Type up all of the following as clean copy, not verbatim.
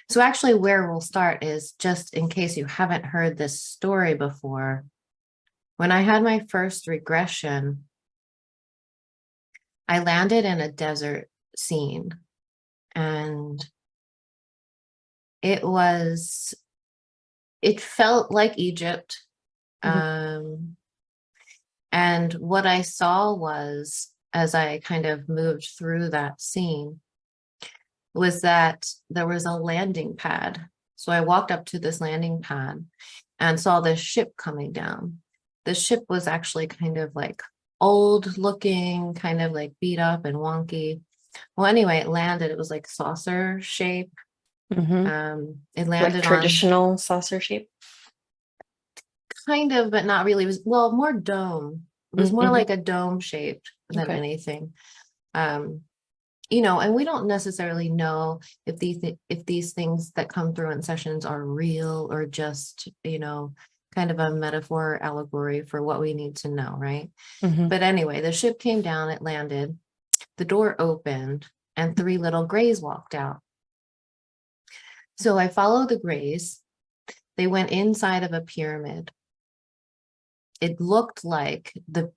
So actually where we'll start is, just in case you haven't heard this story before, when I had my first regression, I landed in a desert scene, and it felt like Egypt. Mhm. And what I saw was, as I kind of moved through that scene, was that there was a landing pad. So I walked up to this landing pad and saw this ship coming down. The ship was actually kind of like old looking, kind of like beat up and wonky. Well, anyway, it landed. It was like saucer shape. Mhm. It Like landed on traditional saucer shape. kind of, but not really. It was, well, more dome. It was more Mhm. like a dome shaped than Okay. anything. Um, and we don't necessarily know if these things that come through in sessions are real or just, kind of a metaphor, allegory for what we need to know, right? Mhm. But anyway, the ship came down, it landed, the door opened, and three little grays walked out. So I followed the grays. They went inside of a pyramid. It looked like the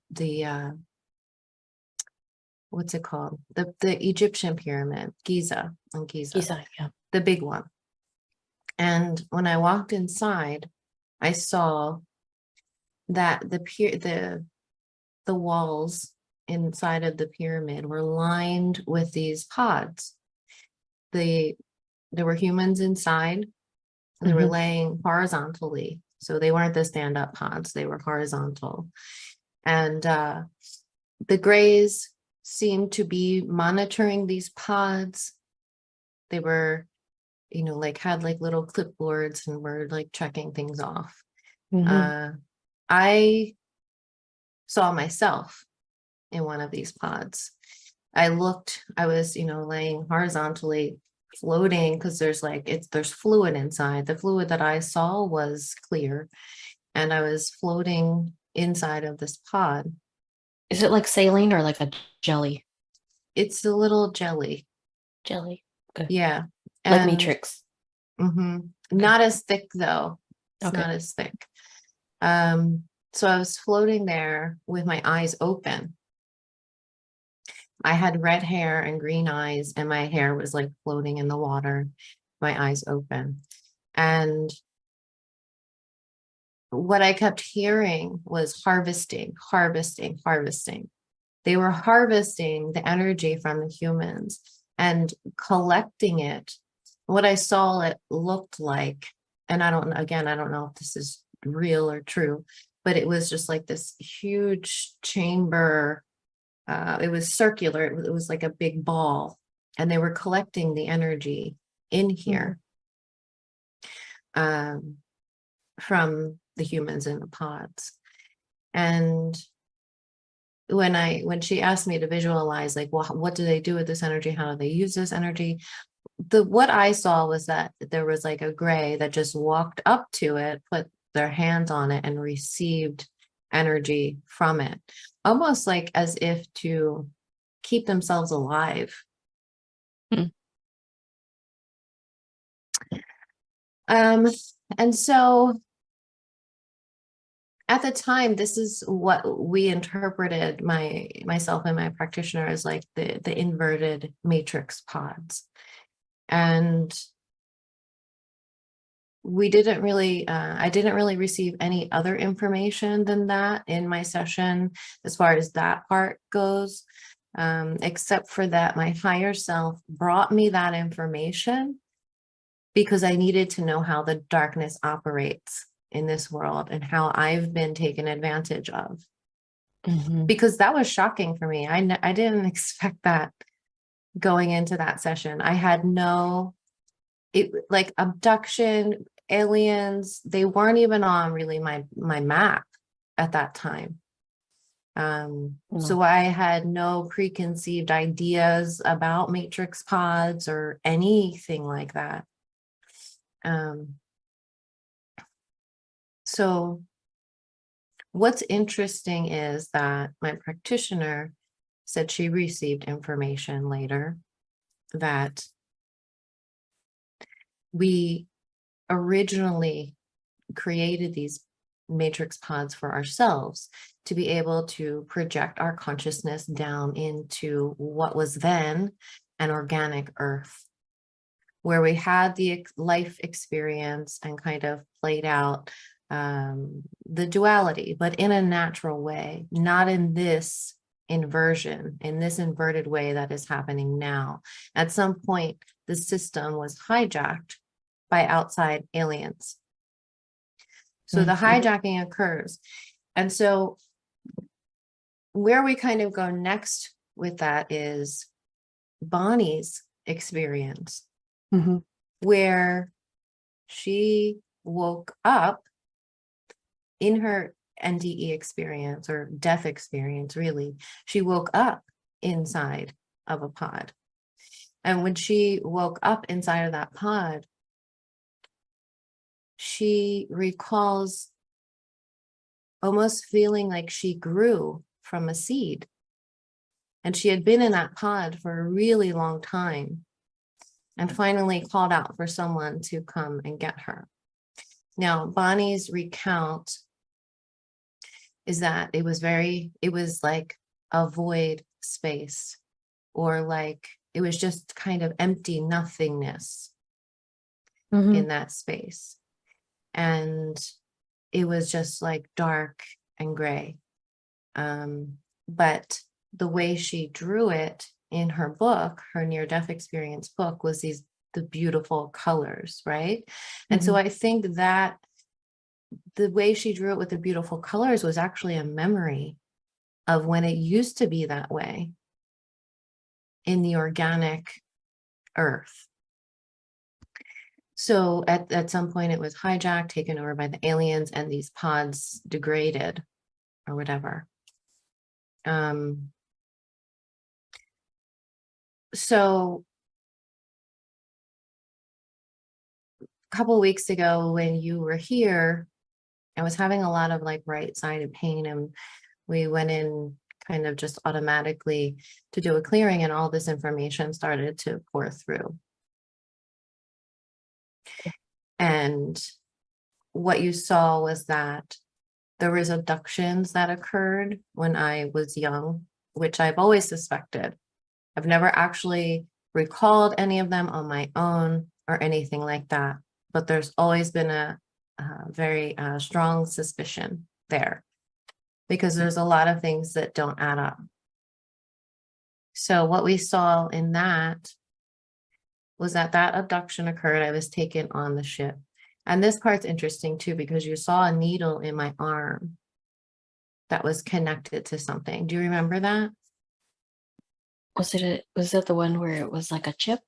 what's it called? The Egyptian pyramid, Giza, on Giza, Giza, yeah. the big one. And when I walked inside, I saw that the walls inside of the pyramid were lined with these pods. They There were humans inside. They were Mhm. laying horizontally. So they weren't the stand-up pods, they were horizontal. And the grays seemed to be monitoring these pods. They were, like had like little clipboards and were like checking things off. Mhm. Uh, I saw myself in one of these pods. I was, laying horizontally, floating, because there's fluid inside. The fluid that I saw was clear, and I was floating inside of this pod. Is it like saline or like a jelly? It's a little jelly. Jelly. Okay. Yeah. Like And Matrix. Okay. not as thick though. It's Okay. not as thick. So I was floating there with my eyes open. I had red hair and green eyes, and my hair was like floating in the water, my eyes open. And what I kept hearing was harvesting, harvesting, harvesting. They were harvesting the energy from the humans and collecting it. What I saw it looked like, and I don't know if this is real or true, but it was just like this huge chamber. It was circular. It was like a big ball, and they were collecting the energy in Mhm. here, um, from the humans in the pods. And when she asked me to visualize, like, well, what do they do with this energy? How do they use this energy? What I saw was that there was like a gray that just walked up to it, put their hands on it, and received energy from it, almost like as if to keep themselves alive. Mhm. Um, and so at the time, this is what we interpreted, myself and my practitioner, as like the inverted matrix pods. And I didn't really receive any other information than that in my session as far as that part goes, except for that my higher self brought me that information because I needed to know how the darkness operates in this world and how I've been taken advantage of. Mhm. Because that was shocking for me. I didn't expect that going into that session. I had no, it like abduction, aliens, they weren't even on really my map at that time. So No. I had no preconceived ideas about matrix pods or anything like that. Um, so what's interesting is that my practitioner said she received information later that we originally created these matrix pods for ourselves to be able to project our consciousness down into what was then an organic earth, where we had the life experience and kind of played out the duality, but in a natural way, not in this inversion, in this inverted way that is happening now. At some point, the system was hijacked by outside aliens. So the hijacking occurs. And so where we kind of go next with that is Bonnie's experience, where she woke up in her NDE experience, or death experience, really. She woke up inside of a pod. And when she woke up inside of that pod, she recalls almost feeling like she grew from a seed. And she had been in that pod for a really long time, and finally called out for someone to come and get her. Now, Bonnie's recount is that it was like a void space, or like it was just kind of empty nothingness in that space. And it was just like dark and gray. But the way she drew it in her book, her near-death experience book, was the beautiful colors, right? And so I think that the way she drew it with the beautiful colors was actually a memory of when it used to be that way in the organic earth. So at some point it was hijacked, taken over by the aliens, and these pods degraded or whatever. So a couple of weeks ago when you were here, I was having a lot of like right-sided pain, and we went in kind of just automatically to do a clearing, and all this information started to pour through. And what you saw was that there was abductions that occurred when I was young, which I've always suspected. I've never actually recalled any of them on my own or anything like that, but there's always been a very strong suspicion there, because there's a lot of things that don't add up. So what we saw in that was that abduction occurred. I was taken on the ship. And this part's interesting too, because you saw a needle in my arm that was connected to something. Do you remember that? Was it the one where it was like a chip?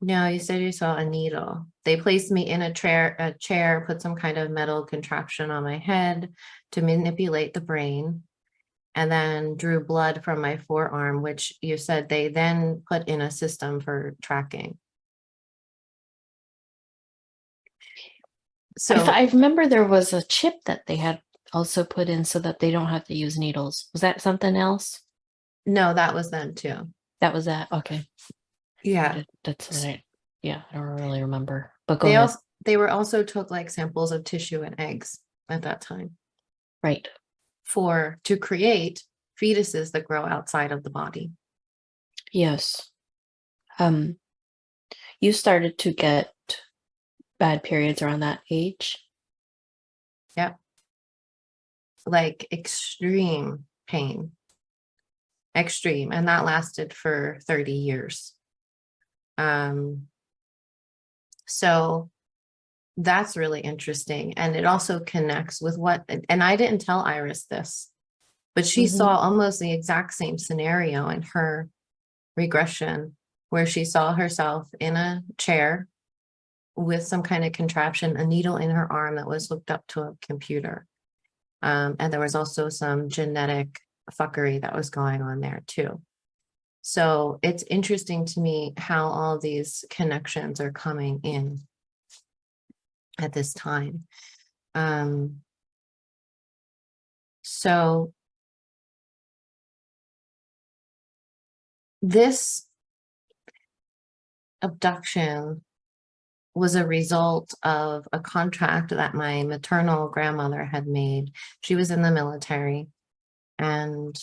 No, you said you saw a needle. They placed me in a chair, put some kind of metal contraption on my head to manipulate the brain, and then drew blood from my forearm, which you said they then put in a system for tracking. So I remember there was a chip that they had also put in so that they don't have to use needles. Was that something else? No, that was them too. That was that. Okay. Yeah. That's right. Yeah, I don't really remember. But they were also took like samples of tissue and eggs at that time. Right. To create fetuses that grow outside of the body. Yes. You started to get bad periods around that age? Yep. Like extreme pain. Extreme. And that lasted for 30 years. So that's really interesting. And it also connects with and I didn't tell Iris this, but she saw almost the exact same scenario in her regression, where she saw herself in a chair with some kind of contraption, a needle in her arm that was hooked up to a computer. And there was also some genetic fuckery that was going on there too. So it's interesting to me how all these connections are coming in at this time. So this abduction was a result of a contract that my maternal grandmother had made. She was in the military, and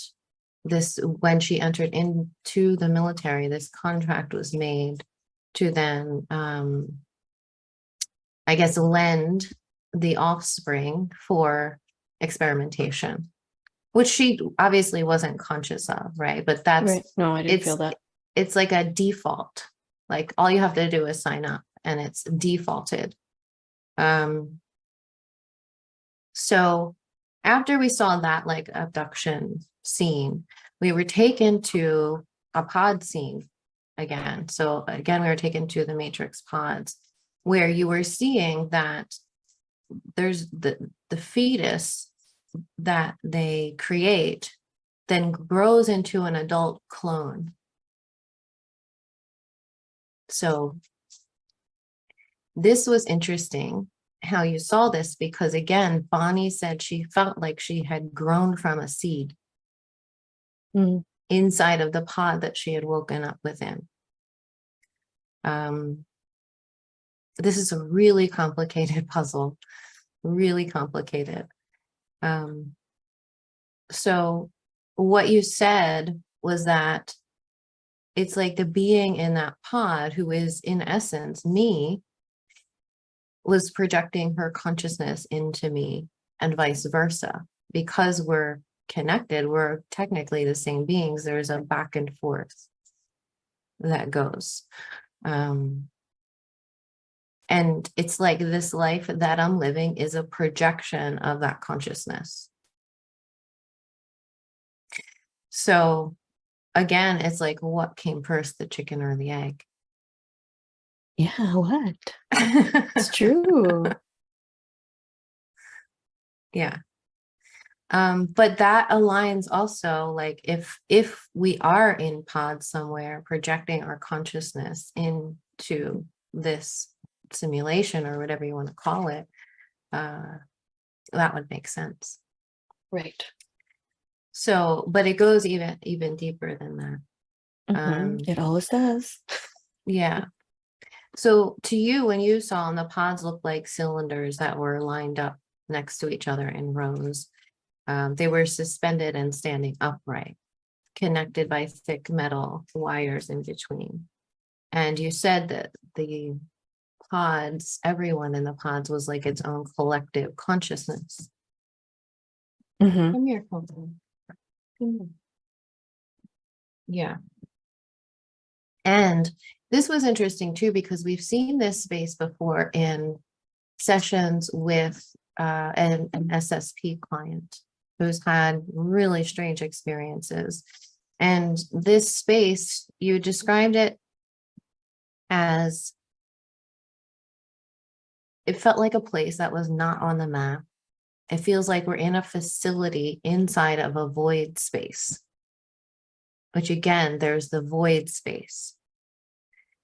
when she entered into the military, this contract was made to then, I guess, lend the offspring for experimentation, which she obviously wasn't conscious of, right? But Right. No, I didn't feel that. it's like a default. Like all you have to do is sign up, and it's defaulted. So after we saw that like abduction scene, we were taken to a pod scene again. So again, we were taken to the Matrix pods, where you were seeing that there's the fetus that they create then grows into an adult clone. So this was interesting how you saw this, because again, Bonnie said she felt like she had grown from a seed inside of the pod that she had woken up within. This is a really complicated puzzle, really complicated. So what you said was that it's like the being in that pod, who is in essence me, was projecting her consciousness into me, and vice versa. Because we're connected, we're technically the same beings. There's a back and forth that goes. And it's like this life that I'm living is a projection of that consciousness. So again, it's like, what came first, the chicken or the egg? Yeah, what? It's true. Yeah. But that aligns also, like if we are in pods somewhere projecting our consciousness into this simulation or whatever you want to call it, that would make sense. Right. So, but it goes even deeper than that. It always does. Yeah. So to you, when you saw them, the pods looked like cylinders that were lined up next to each other in rows. They were suspended and standing upright, connected by thick metal wires in between. And you said that the pods, everyone in the pods was like its own collective consciousness. Come here, Colton. Come here. Yeah. And this was interesting too, because we've seen this space before in sessions with an SSP client who's had really strange experiences. And this space, you described it as, it felt like a place that was not on the map. It feels like we're in a facility inside of a void space. Which again, there's the void space.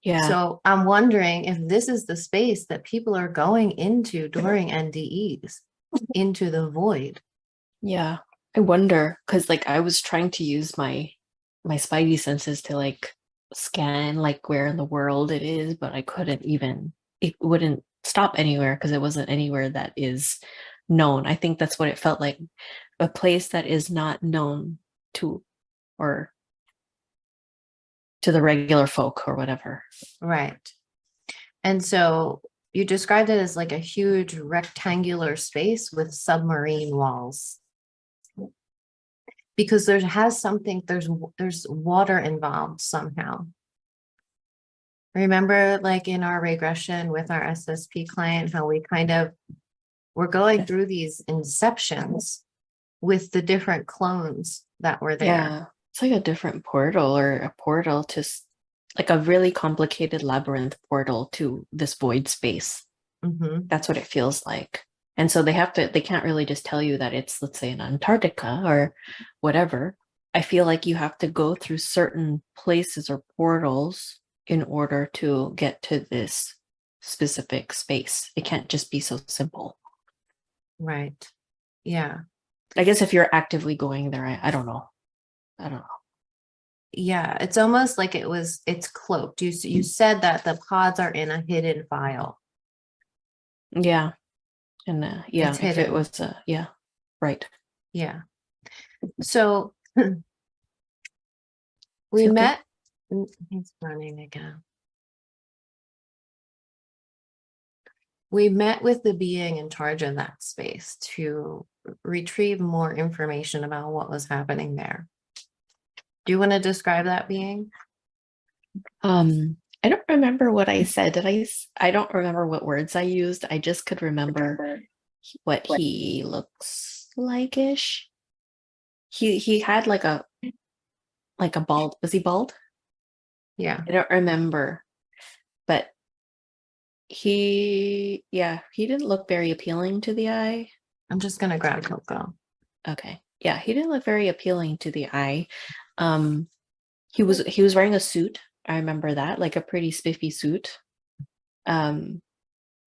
Yeah. So I'm wondering if this is the space that people are going into during NDEs, into the void. Yeah. I wonder, because like I was trying to use my spidey senses to like scan like where in the world it is, but I couldn't even, it wouldn't stop anywhere because it wasn't anywhere that is known. I think that's what it felt like, a place that is not known to, or to the regular folk or whatever. Right. And so you described it as like a huge rectangular space with submarine walls. Because there's water involved somehow. Remember, like in our regression with our SSP client, how we we're going through these inceptions with the different clones that were there. Yeah, it's like a different portal, or a portal to like a really complicated labyrinth portal to this void space. That's what it feels like. And so they can't really just tell you that it's, let's say, in Antarctica or whatever. I feel like you have to go through certain places or portals in order to get to this specific space. It can't just be so simple. Right. Yeah. I guess if you're actively going there, I don't know. Yeah, it's almost like it's cloaked. You said that the pods are in a hidden file. Yeah. And yeah, It's if it hidden. was yeah, right. Yeah. So Is we he okay? met. He's running again. We met with the being in charge of that space to retrieve more information about what was happening there. Do you want to describe that being? I don't remember what I said. I don't remember what words I used. I just could remember what he looks like-ish. He had like a bald. Was he bald? Yeah, I don't remember. But he didn't look very appealing to the eye. I'm just gonna grab Coco. Okay. Yeah, he didn't look very appealing to the eye. Um he was wearing a suit. I remember that, like a pretty spiffy suit. Um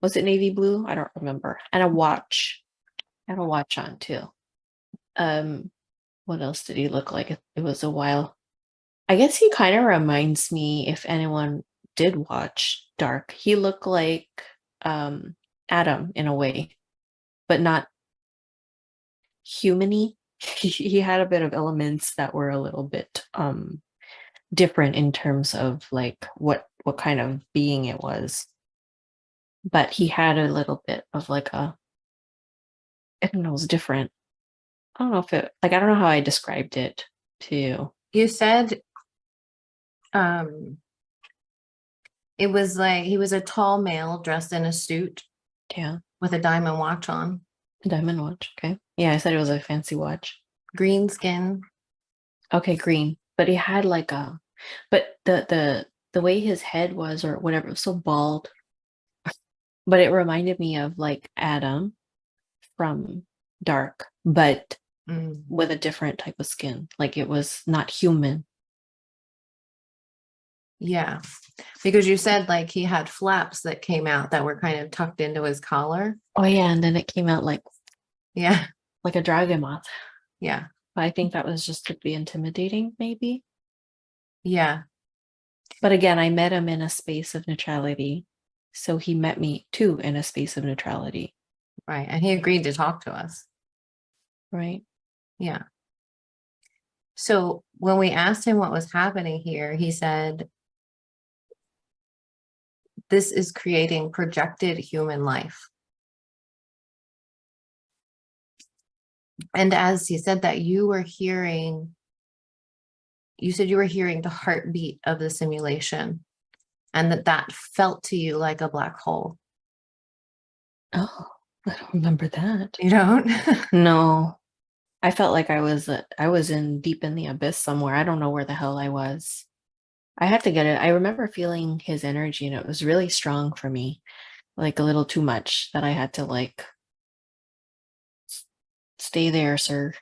was it navy blue? I don't remember. And a watch. I had a watch on too. Um what else did he look like? It was a while. I guess he kind of reminds me, if anyone did watch Dark, he looked like Adam in a way, but not humany. He had a bit of elements that were a little bit different in terms of like what kind of being it was. But he had a little bit of like I don't know, it was different. I don't know if it like I don't know how I described it to you. You said um it was like he was a tall male dressed in a suit Yeah. with a diamond watch on, Diamond watch. Okay. Yeah, I said it was a fancy watch. green skin. Okay, green. But he had like but the way his head was or whatever, it was so bald. But it reminded me of like Adam from Dark, but Mm, with a different type of skin. Like it was not human. yeah, because you said like he had flaps that came out that were kind of tucked into his collar. Oh yeah, and then it came out Yeah, like a dragon moth. yeah, But I think that was just to be intimidating, maybe. yeah, But again, I met him in a space of neutrality. So he met me too in a space of neutrality. right. And he agreed to talk to us. Right. Yeah. So when we asked him what was happening here, he said, this is creating projected human life. And as he said that, you said you were hearing the heartbeat of the simulation and that felt to you like a black hole. Oh, I don't remember that. You don't? No. I felt like I was in deep in the abyss somewhere. I don't know where the hell I was. I had to get it. I remember feeling his energy and it was really strong for me, like a little too much that I had to like stay there, sir.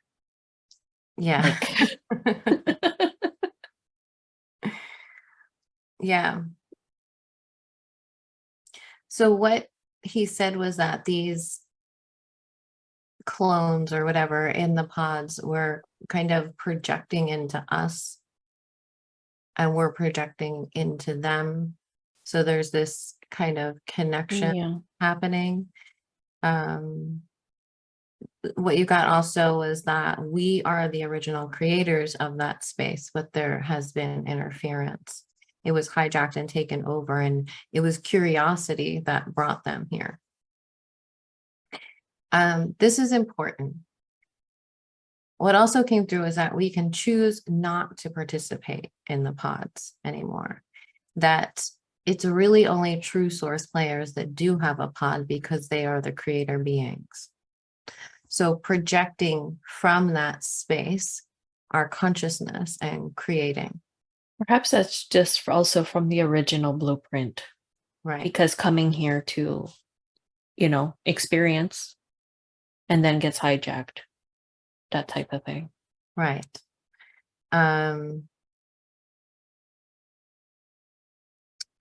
Yeah. Like Yeah. So what he said was that these clones or whatever in the pods were kind of projecting into us and we're projecting into them. So there's this kind of connection yeah. happening. What you got also was that we are the original creators of that space, but there has been interference. It was hijacked and taken over, and it was curiosity that brought them here. This is important. What also came through is that we can choose not to participate in the pods anymore. That it's really only true source players that do have a pod because they are the creator beings. So projecting from that space our consciousness and creating. Perhaps that's just also from the original blueprint. Right. Because coming here to, experience and then gets hijacked. That type of thing. Right.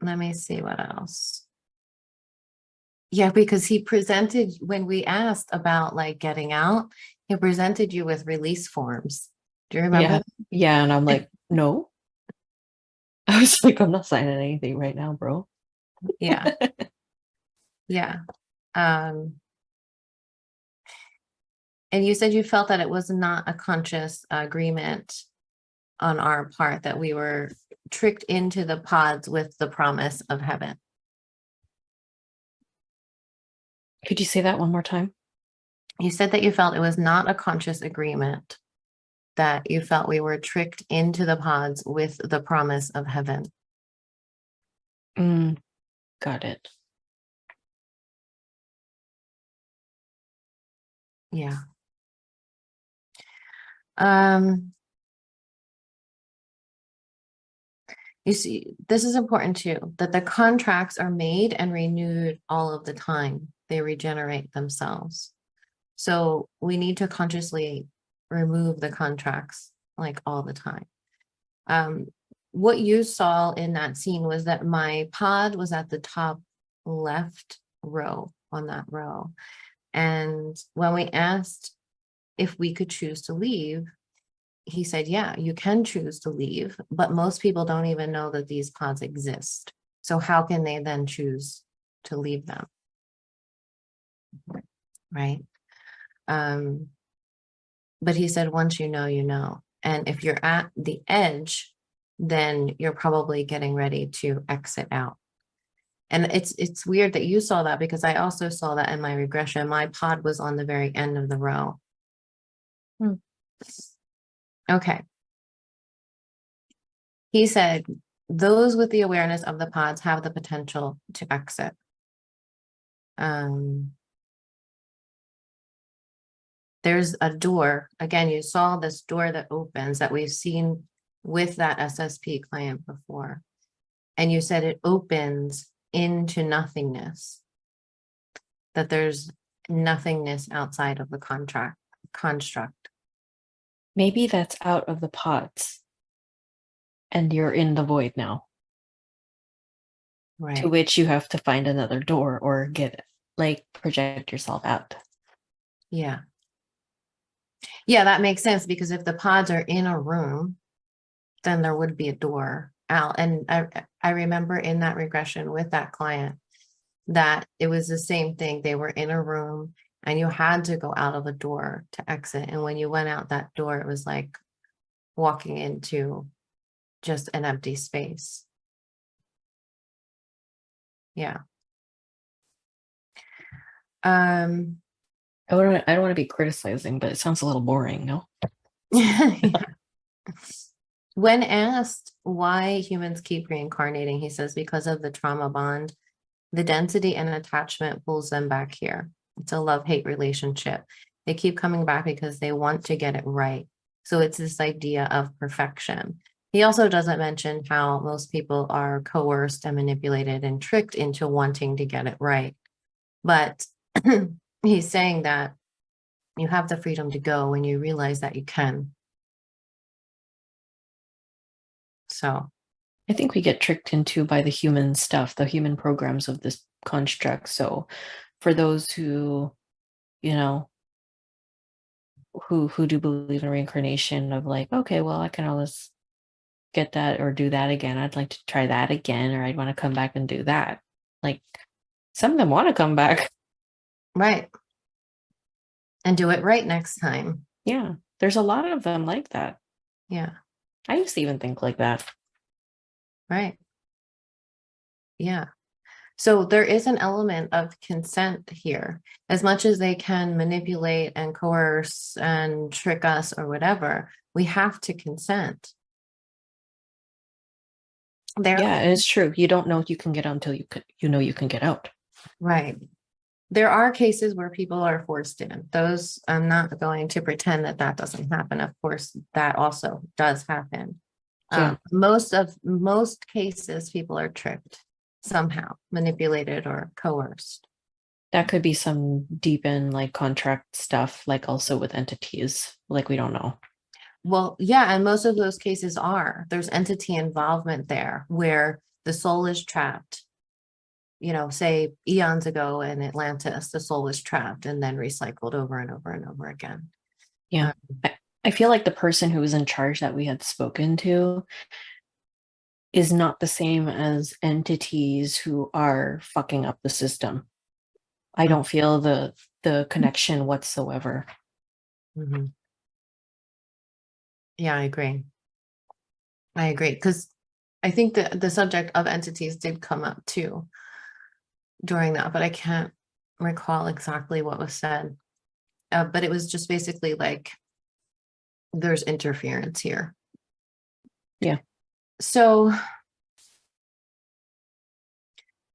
Let me see what else. Yeah, because he presented, when we asked about like getting out, he presented you with release forms. Do you remember? Yeah. Yeah. And I'm like, no. I was like, I'm not signing anything right now, bro. Yeah. Yeah. And you said you felt that it was not a conscious agreement on our part, that we were tricked into the pods with the promise of heaven. Could you say that one more time? You said that you felt it was not a conscious agreement, that you felt we were tricked into the pods with the promise of heaven. Got it. Yeah. You see, this is important too, that the contracts are made and renewed all of the time. They regenerate themselves. So we need to consciously remove the contracts like all the time. What you saw in that scene was that my pod was at the top left row on that row. And when we asked if we could choose to leave, he said, yeah, you can choose to leave, but most people don't even know that these pods exist. So how can they then choose to leave them? Right. But he said, once you know, you know. And if you're at the edge, then you're probably getting ready to exit out. And it's weird that you saw that, because I also saw that in my regression. My pod was on the very end of the row. Okay. He said, those with the awareness of the pods have the potential to exit. There's a door. Again, you saw this door that opens that we've seen with that SSP client before. And you said it opens into nothingness, that there's nothingness outside of the construct. Maybe that's out of the pods and you're in the void now. Right. To which you have to find another door or project yourself out. Yeah. Yeah, that makes sense, because if the pods are in a room, then there would be a door out. And I remember in that regression with that client that it was the same thing. They were in a room and you had to go out of a door to exit. And when you went out that door, it was like walking into just an empty space. Yeah. I don't want to be criticizing, but it sounds a little boring, no? When asked why humans keep reincarnating, he says, because of the trauma bond, the density and attachment pulls them back here. It's a love-hate relationship. They keep coming back because they want to get it right. So it's this idea of perfection. He also doesn't mention how most people are coerced and manipulated and tricked into wanting to get it right. But he's saying that you have the freedom to go when you realize that you can. So I think we get tricked into by the human stuff, the human programs of this construct. So for those who, who do believe in reincarnation, of like, okay, well, I can always get that or do that again. I'd like to try that again, or I'd want to come back and do that. Like, some of them want to come back. right. And do it right next time. Yeah. There's a lot of them like that. Yeah. I used to even think like that. Right. Yeah. So there is an element of consent here. As much as they can manipulate and coerce and trick us or whatever, we have to consent. Yeah, and it's true. You don't know you can get out until you can get out. Right. There are cases where people are forced in. Those, I'm not going to pretend that that doesn't happen. Of course, that also does happen. Yeah. Most cases, people are tricked somehow, manipulated or coerced. That could be some deep in like contract stuff, like also with entities, like we don't know. Well, yeah, and most of those cases there's entity involvement there where the soul is trapped. Say eons ago in Atlantis, the soul was trapped and then recycled over and over and over again. Yeah. I feel like the person who was in charge that we had spoken to, is not the same as entities who are fucking up the system. I don't feel the connection whatsoever. Mm-hmm. Yeah, I agree. Because I think that the subject of entities did come up too during that, but I can't recall exactly what was said. But it was just basically like, there's interference here. Yeah. So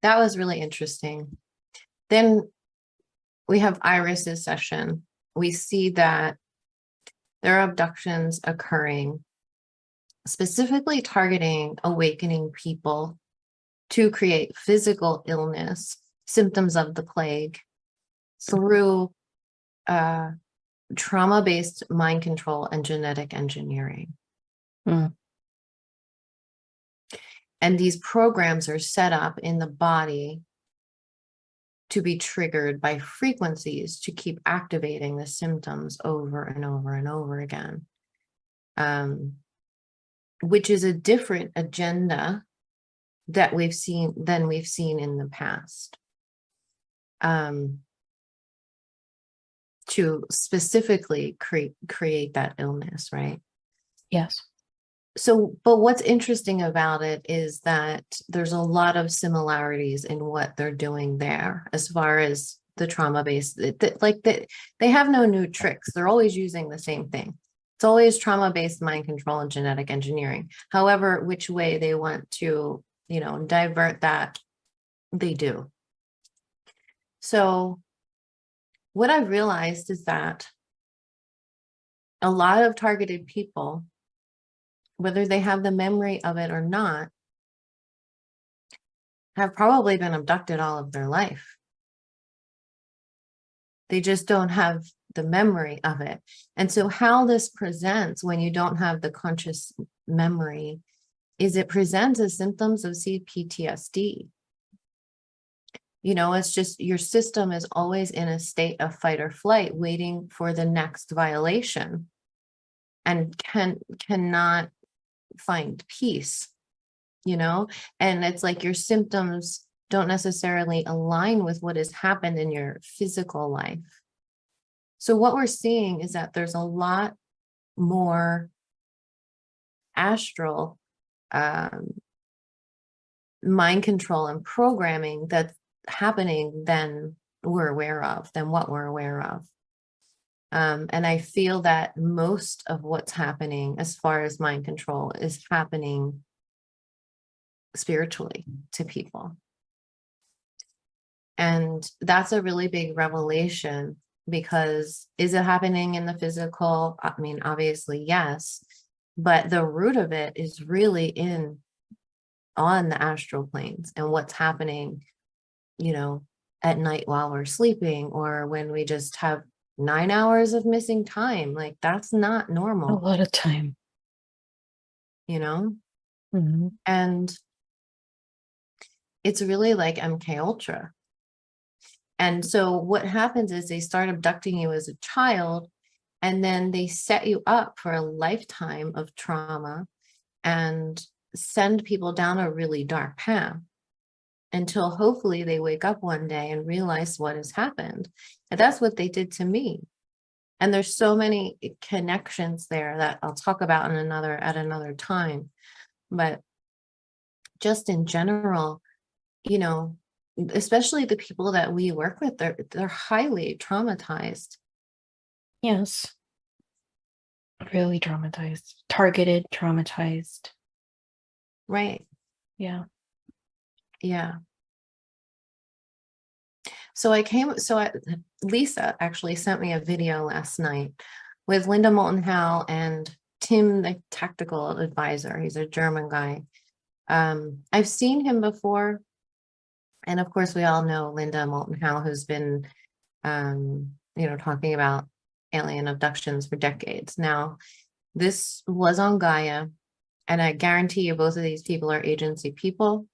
that was really interesting. Then we have Iris's session. We see that there are abductions occurring, specifically targeting awakening people to create physical illness, symptoms of the plague, through trauma-based mind control and genetic engineering. Mm. And these programs are set up in the body to be triggered by frequencies to keep activating the symptoms over and over and over again, which is a different agenda that we've seen in the past, to specifically create that illness, right? Yes. So, but what's interesting about it is that there's a lot of similarities in what they're doing there, as far as the trauma-based, they have no new tricks. They're always using the same thing. It's always trauma-based mind control and genetic engineering. However, which way they want to, divert that, they do. So what I've realized is that a lot of targeted people, whether they have the memory of it or not, have probably been abducted all of their life. They just don't have the memory of it. And so how this presents when you don't have the conscious memory is it presents as symptoms of CPTSD. It's just your system is always in a state of fight or flight, waiting for the next violation, and cannot find peace, and it's like your symptoms don't necessarily align with what has happened in your physical life. So what we're seeing is that there's a lot more astral mind control and programming that's happening than what we're aware of. And I feel that most of what's happening as far as mind control is happening spiritually to people. And that's a really big revelation, because is it happening in the physical? I mean, obviously, yes, but the root of it is really on the astral planes, and what's happening, at night while we're sleeping, or when we just have 9 hours of missing time. Like, that's not normal. A lot of time. Mm-hmm. And it's really like MK Ultra. And so what happens is they start abducting you as a child, and then they set you up for a lifetime of trauma and send people down a really dark path, until hopefully they wake up one day and realize what has happened. And that's what they did to me. And there's so many connections there that I'll talk about at another time. But just in general, especially the people that we work with, they're highly traumatized. Yes. Really traumatized. Targeted, traumatized. Right. Yeah. Yeah. Lisa actually sent me a video last night with Linda Moulton Howe and Tim, the tactical advisor. He's a German guy. I've seen him before. And of course, we all know Linda Moulton Howe, who's been, talking about alien abductions for decades. Now, this was on Gaia, and I guarantee you both of these people are agency people.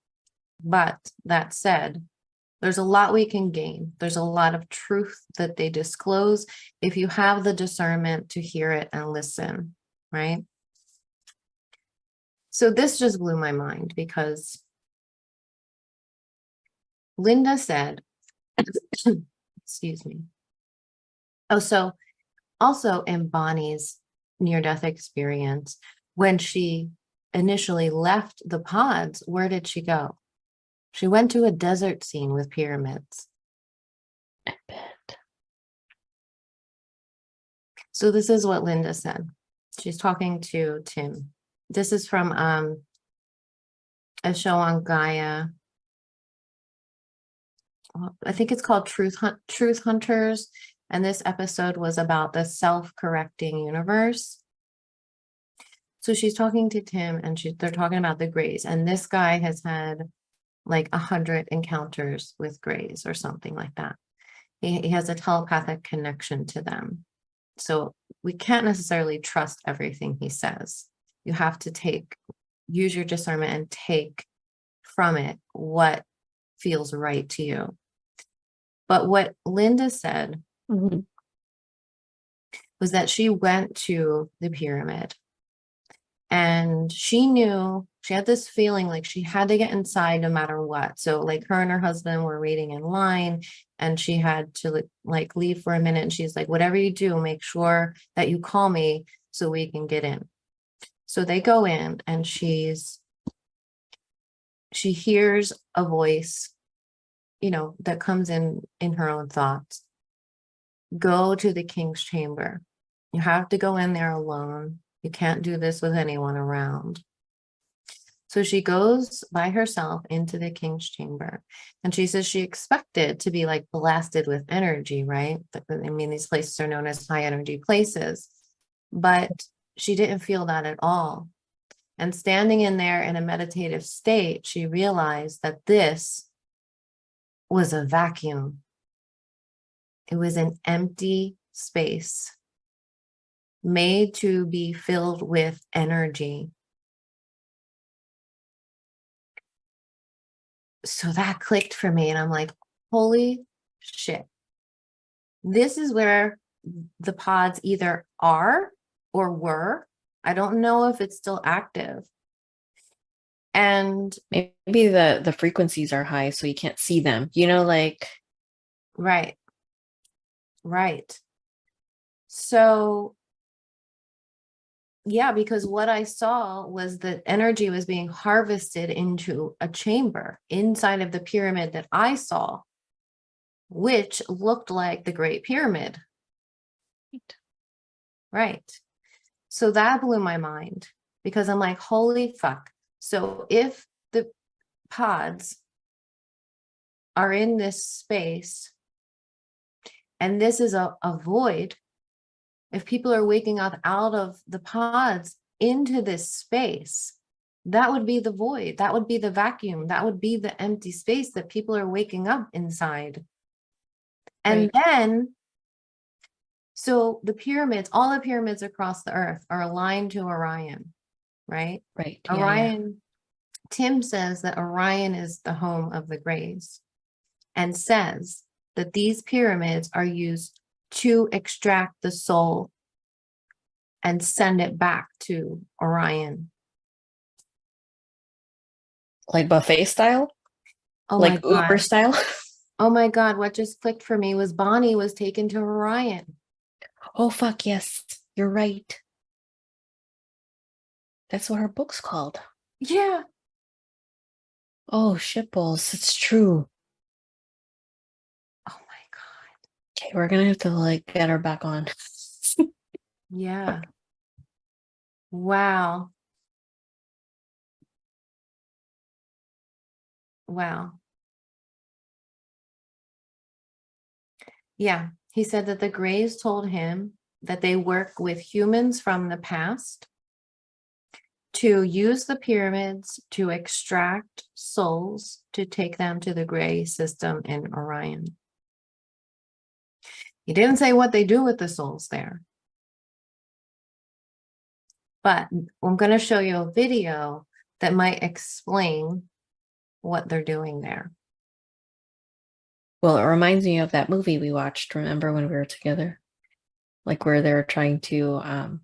But that said, there's a lot we can gain. There's a lot of truth that they disclose if you have the discernment to hear it and listen, right? So this just blew my mind because Linda said, excuse me. Oh, so also in Bonnie's near-death experience, when she initially left the pods, where did she go? She went to a desert scene with pyramids. I bet. So this is what Linda said. She's talking to Tim. This is from a show on Gaia. I think it's called Truth Hunters. And this episode was about the self-correcting universe. So she's talking to Tim and they're talking about the Greys. And this guy has had like 100 encounters with Greys or something like that. He has a telepathic connection to them. So we can't necessarily trust everything he says. You have to use your discernment and take from it what feels right to you. But what Linda said was that she went to the pyramid and she knew, she had this feeling like she had to get inside no matter what. So like her and her husband were waiting in line and she had to like leave for a minute. And she's like, whatever you do, make sure that you call me so we can get in. So they go in and she hears a voice, you know, that comes in her own thoughts. Go to the king's chamber. You have to go in there alone. You can't do this with anyone around. So she goes by herself into the king's chamber. And she says she expected to be like blasted with energy, right? I mean, these places are known as high energy places. But she didn't feel that at all. And standing in there in a meditative state, she realized that this was a vacuum. It was an empty space made to be filled with energy. So that clicked for me and I'm like, holy shit. This is where the pods either are or were. I don't know if it's still active. And maybe the frequencies are high so you can't see them, you know, like. Right. So yeah, because what I saw was that energy was being harvested into a chamber inside of the pyramid that I saw, which looked like the Great Pyramid. Right. So that blew my mind because I'm like, holy fuck. So if the pods are in this space and this is a void, if people are waking up out of the pods into this space, that would be the void. That would be the vacuum. That would be the empty space that people are waking up inside. And then, so the pyramids, all the pyramids across the earth are aligned to Orion, right? Right. Orion, Tim says that Orion is the home of the Greys and says that these pyramids are used to extract the soul and send it back to Orion. Like buffet style? Oh like my Uber God. style? Oh my God, what just clicked for me was Bonnie was taken to Orion. Oh, fuck, yes. You're right. That's what her book's called. Yeah. Oh, shitballs. It's true. Oh my God. Okay, we're gonna have to like get her back on. Yeah. Wow. Wow. Yeah. He said that the Greys told him that they work with humans from the past to use the pyramids to extract souls to take them to the Grey system in Orion. He didn't say what they do with the souls there. But I'm going to show you a video that might explain what they're doing there. Well, it reminds me of that movie we watched, remember when we were together? Like where they're trying to,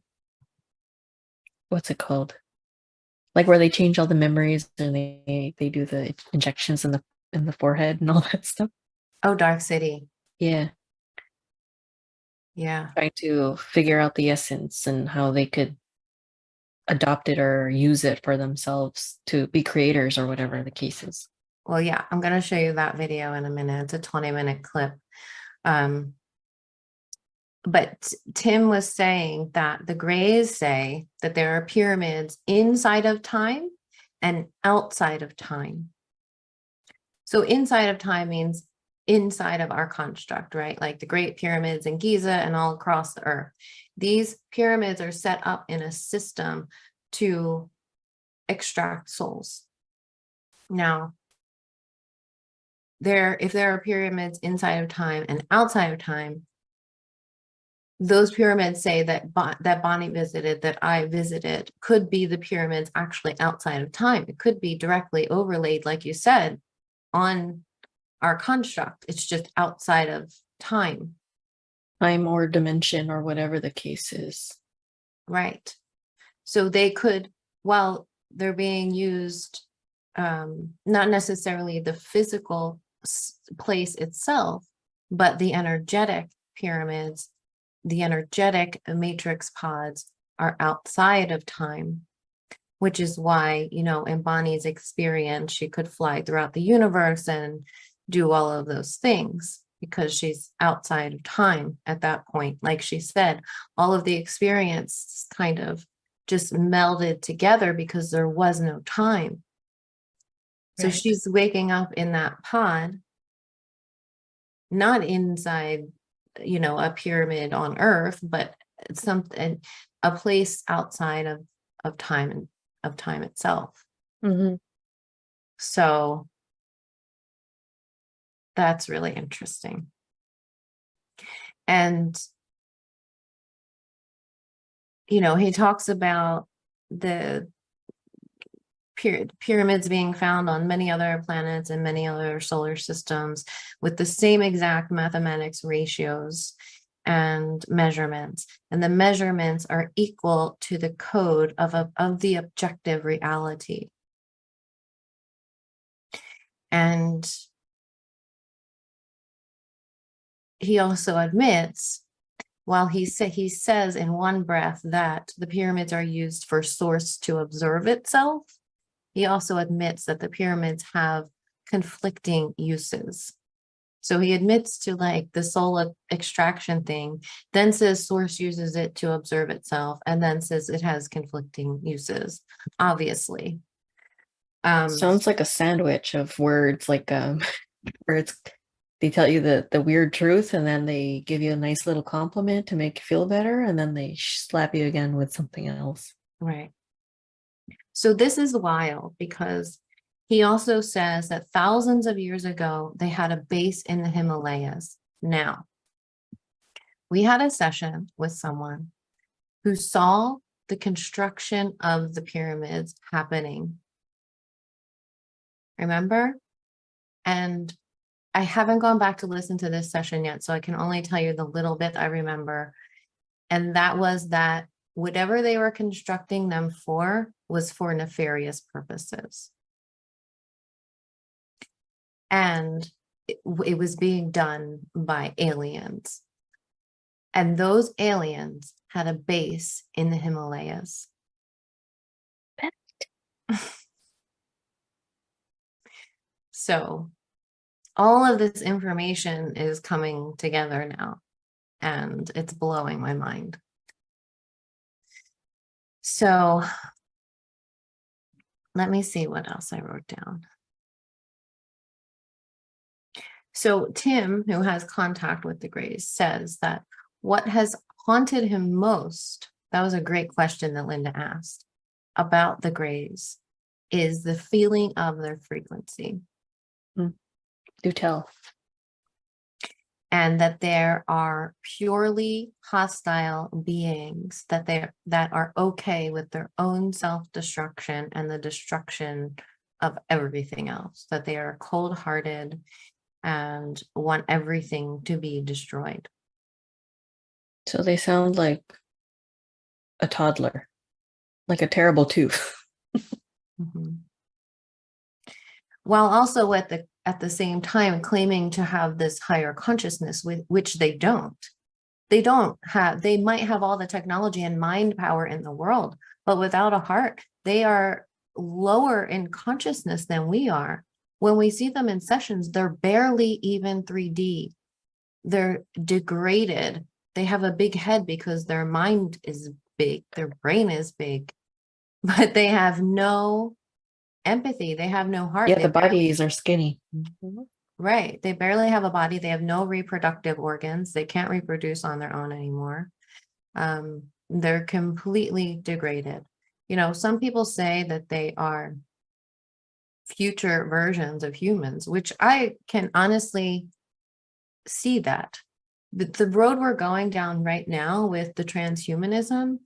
what's it called? Like where they change all the memories and they do the injections in the forehead and all that stuff. Oh, Dark City. Yeah. Yeah. Trying to figure out the essence and how they could adopt it or use it for themselves to be creators or whatever the case is. Well, yeah, I'm going to show you that video in a minute. It's a 20-minute clip. But Tim was saying that the Greys say that there are pyramids inside of time and outside of time. So inside of time means inside of our construct, right? Like the Great Pyramids in Giza and all across the earth. These pyramids are set up in a system to extract souls. Now, if there are pyramids inside of time and outside of time, those pyramids say that Bonnie visited, that I visited, could be the pyramids actually outside of time. It could be directly overlaid, like you said, on our construct. It's just outside of time. Time or dimension or whatever the case is. Right. So they could, while they're being used, not necessarily the physical place itself, but the energetic pyramids, the energetic matrix pods are outside of time, which is why, in Bonnie's experience, she could fly throughout the universe and do all of those things because she's outside of time at that point. Like she said, all of the experience kind of just melded together because there was no time. So Right. she's waking up in that pod, not inside, a pyramid on Earth, but something, a place outside of time and of time itself. Mm-hmm. So that's really interesting. And, he talks about the pyramids being found on many other planets and many other solar systems with the same exact mathematics ratios and measurements. And the measurements are equal to the code of the objective reality. And he also admits, while he says in one breath that the pyramids are used for source to observe itself, he also admits that the pyramids have conflicting uses. So he admits to like the soul extraction thing, then says source uses it to observe itself, and then says it has conflicting uses, obviously. Sounds like a sandwich of words, like where they tell you the weird truth and then they give you a nice little compliment to make you feel better and then they slap you again with something else. Right. So this is wild because he also says that thousands of years ago, they had a base in the Himalayas. Now, we had a session with someone who saw the construction of the pyramids happening. Remember? And I haven't gone back to listen to this session yet, so I can only tell you the little bit I remember. And that was that whatever they were constructing them for was for nefarious purposes. And it was being done by aliens. And those aliens had a base in the Himalayas. So all of this information is coming together now, and it's blowing my mind. So let me see what else I wrote down. So Tim, who has contact with the Greys, says that what has haunted him most, that was a great question that Linda asked, about the Greys, is the feeling of their frequency. Do tell. And that there are purely hostile beings that are okay with their own self-destruction and the destruction of everything else, that they are cold-hearted and want everything to be destroyed. So they sound like a toddler, like a terrible tooth. Mhm. While also at the same time claiming to have this higher consciousness, which they don't. They might have all the technology and mind power in the world, but without a heart, they are lower in consciousness than we are. When we see them in sessions, they're barely even 3D. They're degraded. They have a big head because their mind is big, their brain is big, but they have no empathy. They have no heart. Yeah, the bodies are skinny. Right. They barely have a body. They have no reproductive organs. They can't reproduce on their own anymore. They're completely degraded. You know, some people say that they are future versions of humans, which I can honestly see that. The road we're going down right now with the transhumanism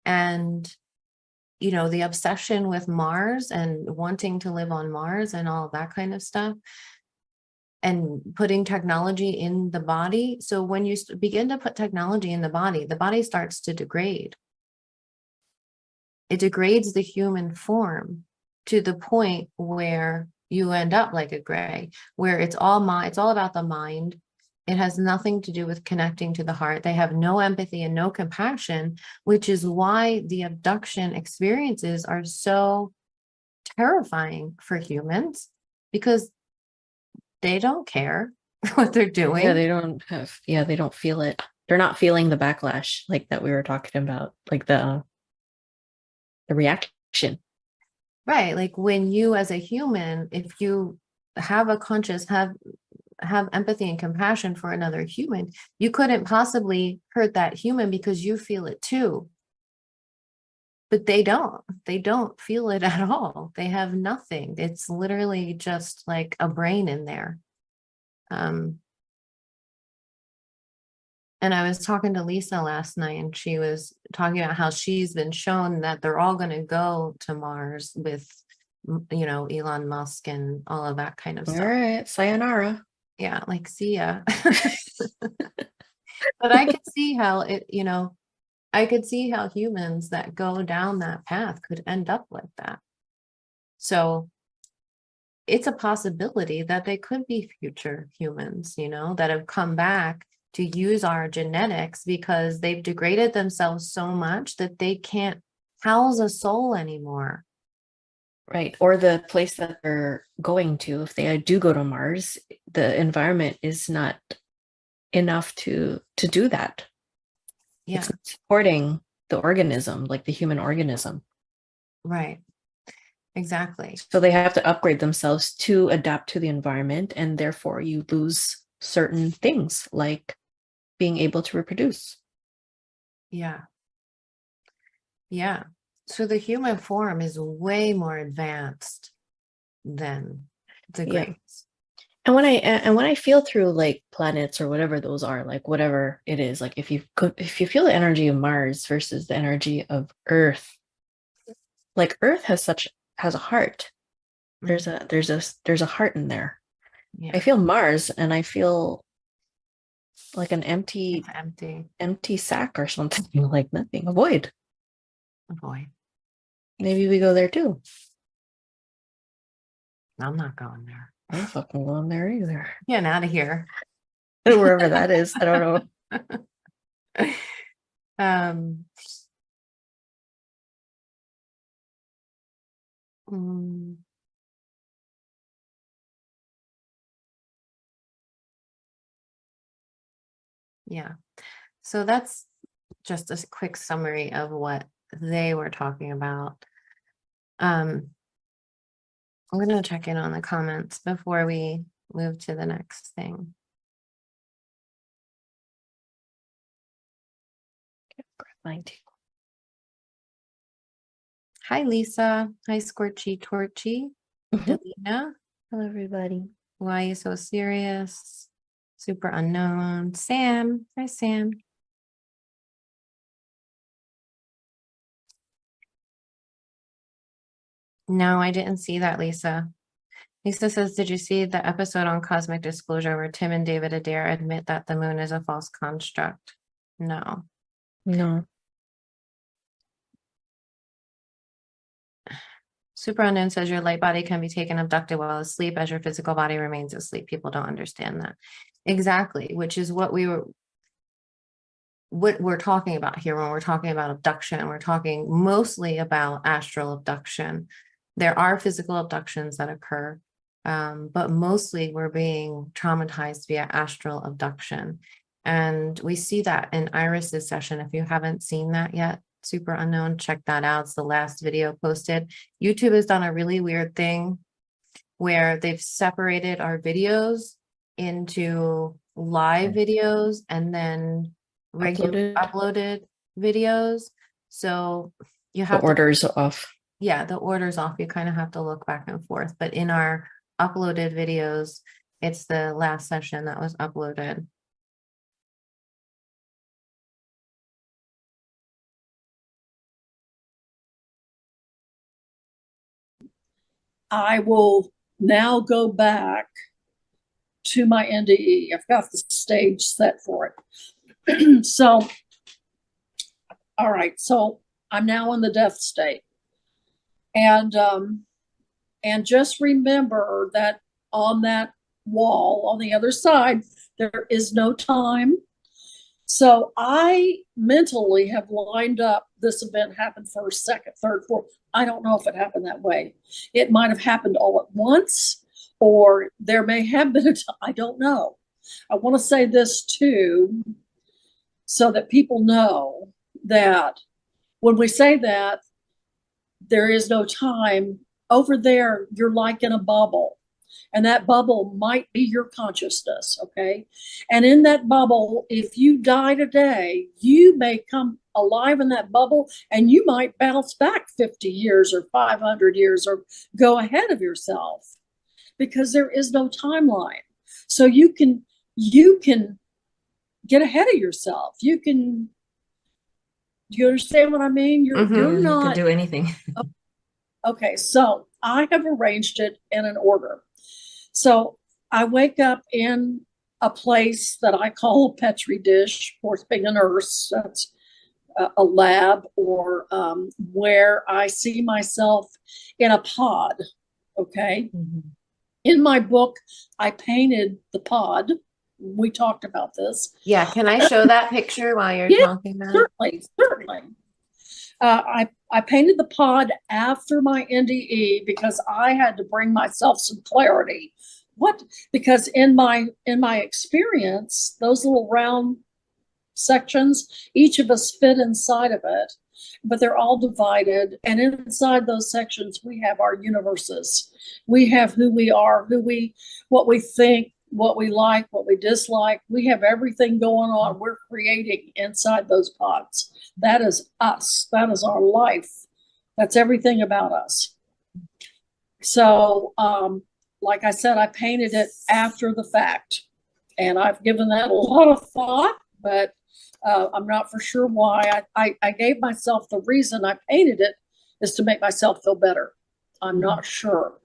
and, you know, the obsession with Mars and wanting to live on Mars and all that kind of stuff, and putting technology in the body. So when you begin to put technology in the body starts to degrade. It degrades the human form to the point where you end up like a gray, where it's all about the mind. It has nothing to do with connecting to the heart. They have no empathy and no compassion, which is why the abduction experiences are so terrifying for humans, because they don't care what they're doing. Yeah, they don't feel it. They're not feeling the backlash like that we were talking about, like the reaction. Right. Like when you as a human, if you have a have empathy and compassion for another human, you couldn't possibly hurt that human because you feel it too. But they don't feel it at all. They have nothing. It's literally just like a brain in there. And I was talking to Lisa last night, and she was talking about how she's been shown that they're all going to go to Mars with, you know, Elon Musk and all of that kind of All stuff. right, sayonara. Yeah, like, see ya. But I could see how it, you know, I could see how humans that go down that path could end up like that. So it's a possibility that they could be future humans, you know, that have come back to use our genetics because they've degraded themselves so much that they can't house a soul anymore. Right. Or the place that they're going to, if they do go to Mars, the environment is not enough to do that. Yeah. It's not supporting the organism, like the human organism. Right. Exactly. So they have to upgrade themselves to adapt to the environment, and therefore you lose certain things like being able to reproduce. Yeah. Yeah. So the human form is way more advanced than the greats. And when I feel through like planets or whatever those are, like whatever it is, like if you feel the energy of Mars versus the energy of Earth, like Earth has a heart. There's a heart in there. Yeah. I feel Mars and I feel like an It's empty sack or something, like nothing, a void. A void. Maybe we go there too. I'm not going there. I'm fucking going there either. Getting out of here. Wherever that is, I don't know. Mm, yeah. So that's just a quick summary of what they were talking about. I'm going to check in on the comments before we move to the next thing. Hi, Lisa. Hi, Scorchy Torchy. Delina. Hello, everybody. Why are you so serious? Super unknown. Sam. Hi, Sam. No, I didn't see that, Lisa. Lisa says, did you see the episode on cosmic disclosure where Tim and David Adair admit that the moon is a false construct? No. No. Super Unknown says your light body can be taken abducted while asleep as your physical body remains asleep. People don't understand that. Exactly, which is what we're talking about here when we're talking about abduction. We're talking mostly about astral abduction. There are physical abductions that occur, but mostly we're being traumatized via astral abduction. And we see that in Iris's session. If you haven't seen that yet, Super Unknown, check that out. It's the last video posted. YouTube has done a really weird thing where they've separated our videos into live videos and then regular uploaded videos. So you have the order's off. Yeah, the order's off. You kind of have to look back and forth. But in our uploaded videos, it's the last session that was uploaded. I will now go back to my NDE. I've got the stage set for it. So, all right. So I'm now in the death state. And just remember that on that wall, on the other side, there is no time. So I mentally have lined up this event happened first, second, third, fourth. I don't know if it happened that way. It might have happened all at once, or there may have been a time. I don't know. I want to say this too, so that people know that when we say that there is no time, over there, you're like in a bubble. And that bubble might be your consciousness, okay? And in that bubble, if you die today, you may come alive in that bubble and you might bounce back 50 years or 500 years or go ahead of yourself because there is no timeline. So you can get ahead of yourself. Do you understand what I mean? You're not. You can do anything. Okay, so I have arranged it in an order. So I wake up in a place that I call a petri dish, of course, being a nurse, that's a lab, or where I see myself in a pod, okay? Mm-hmm. In my book, I painted the pod. We talked about this. Yeah, can I show that picture while you're talking about it? Certainly. I painted the pod after my NDE because I had to bring myself some clarity. Because in my experience, those little round sections, each of us fit inside of it, but they're all divided. And inside those sections, we have our universes. We have who we are, what we think, what we like, what we dislike. We have everything going on. We're creating inside those pods. That is us. That is our life. That's everything about us. So, like I said, I painted it after the fact, and I've given that a lot of thought, but I'm not for sure why. I gave myself the reason I painted it is to make myself feel better. I'm not sure.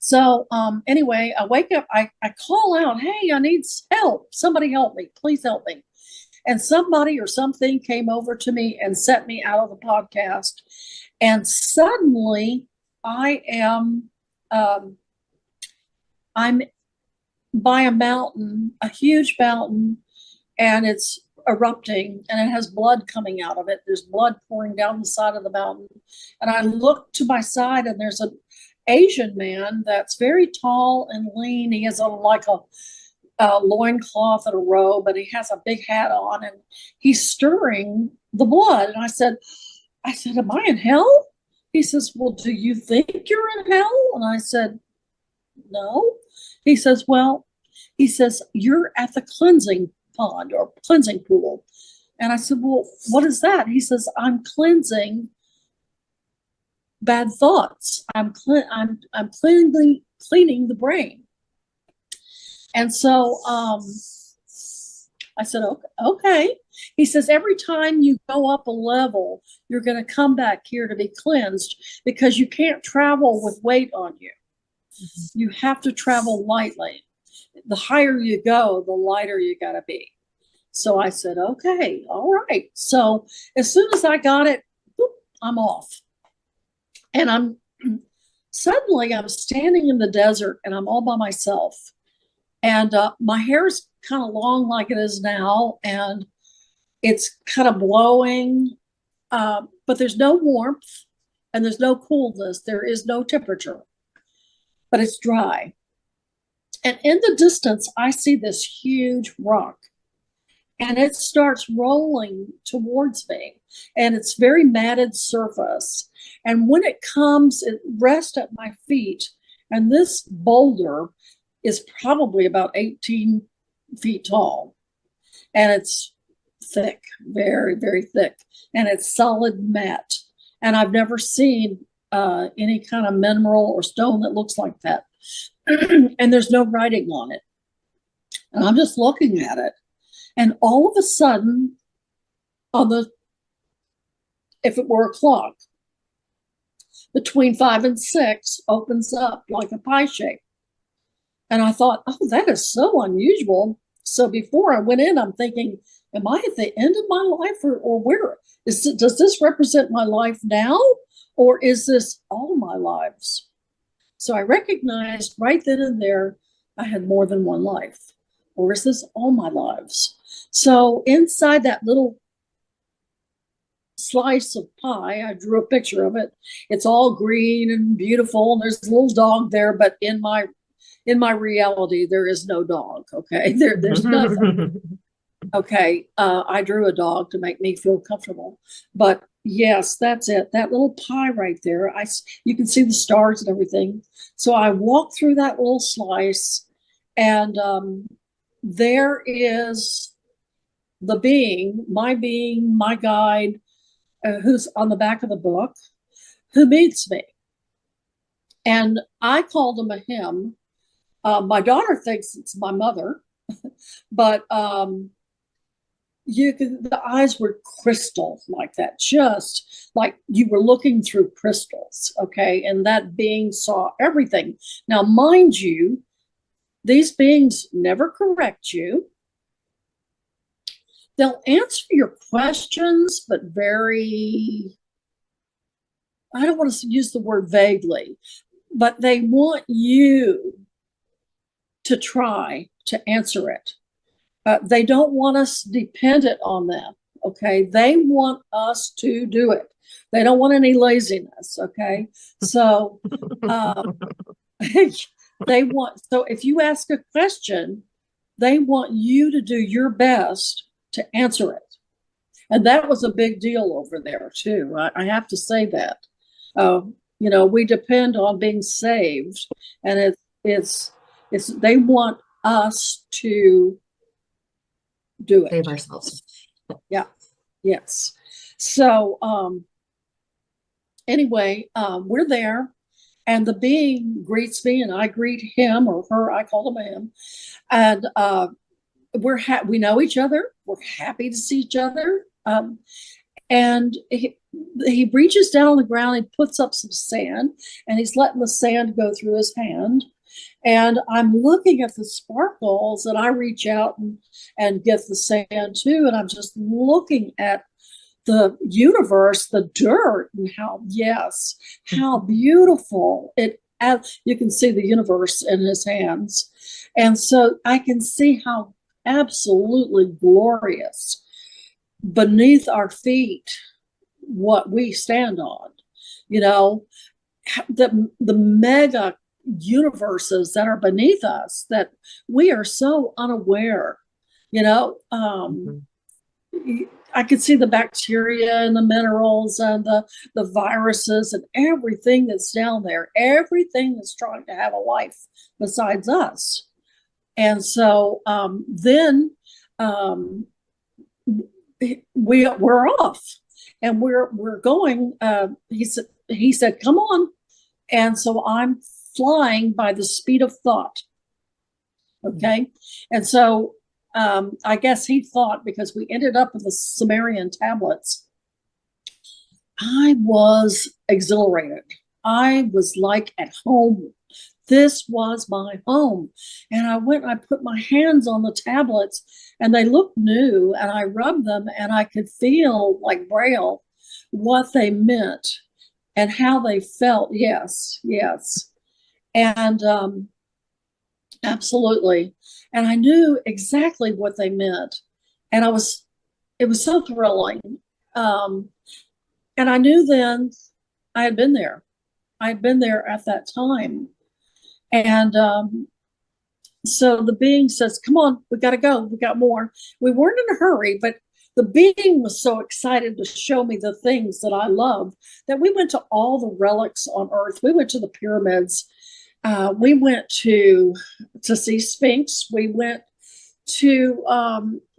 So anyway, I wake up, I call out, hey, I need help. Somebody help me. Please help me. And somebody or something came over to me and set me out of the podcast. And suddenly I am, I'm by a mountain, a huge mountain, and it's erupting and it has blood coming out of it. There's blood pouring down the side of the mountain. And I look to my side and there's an Asian man that's very tall and lean. He has like a loincloth and a robe, but he has a big hat on and he's stirring the blood. And I said, am I in hell? He says, well, do you think you're in hell? And I said, no. He says, you're at the cleansing pond or cleansing pool. And I said, well, what is that? He says, I'm cleansing bad thoughts. I'm cleaning the brain. And so I said, okay. He says, every time you go up a level, you're going to come back here to be cleansed because you can't travel with weight on you. Mm-hmm. You have to travel lightly. The higher you go, the lighter you got to be. So I said, okay, all right. So as soon as I got it, I'm off. And suddenly I'm standing in the desert and I'm all by myself. And my hair is kind of long like it is now. And it's kind of blowing, but there's no warmth and there's no coolness. There is no temperature, but it's dry. And in the distance, I see this huge rock and it starts rolling towards me. And it's very matted surface. And when it comes, it rests at my feet. And this boulder is probably about 18 feet tall. And it's thick, very, very thick. And it's solid matte. And I've never seen any kind of mineral or stone that looks like that. And there's no writing on it. And I'm just looking at it. And all of a sudden, if it were a clock, between 5 and 6 opens up like a pie shape. And I thought, oh, that is so unusual. So before I went in, I'm thinking, am I at the end of my life or where? Does this represent my life now? Or is this all my lives? So I recognized right then and there, I had more than one life. Or is this all my lives? So inside that little slice of pie, I drew a picture of it. It's all green and beautiful. And there's a little dog there, but in my reality, there is no dog. Okay. There's nothing. Okay. I drew a dog to make me feel comfortable, but yes, that's it. That little pie right there. You can see the stars and everything. So I walked through that little slice and there is the being, my guide, who's on the back of the book, who meets me. And I called him a him. My daughter thinks it's my mother, but the eyes were crystal like that, just like you were looking through crystals, okay? And that being saw everything. Now, mind you, these beings never correct you. They'll answer your questions, but very, I don't want to use the word vaguely, but they want you to try to answer it. They don't want us dependent on them, okay? They want us to do it. They don't want any laziness, okay? So so if you ask a question, they want you to do your best to answer it. And that was a big deal over there too. I have to say that. We depend on being saved, and it's they want us to do it. Save ourselves. Yeah. Yes. So anyway, we're there, and the being greets me, and I greet him or her. I call him him, and we know each other. We're happy to see each other. And he reaches down on the ground, he puts up some sand, and he's letting the sand go through his hand. And I'm looking at the sparkles, and I reach out and get the sand too. And I'm just looking at the universe, the dirt, and how beautiful it. You can see the universe in his hands. And so I can see how absolutely glorious beneath our feet what we stand on, the mega universes that are beneath us that we are so unaware. I could see the bacteria and the minerals and the viruses and everything that's down there, everything that's trying to have a life besides us. And so then we're off, and we're going. He said, "Come on," and so I'm flying by the speed of thought. Okay, and so I guess he thought, because we ended up with the Sumerian tablets, I was exhilarated. I was like at home. This was my home. And I went and I put my hands on the tablets, and they looked new, and I rubbed them, and I could feel, like Braille, what they meant. and how they felt. Yes, yes. And absolutely. And I knew exactly what they meant. And it was so thrilling. And I knew then I had been there. I had been there at that time. And so the being says, come on, we got to go. We got more. We weren't in a hurry, but the being was so excited to show me the things that I love that we went to all the relics on Earth. We went to the pyramids. We went to see Sphinx. We went to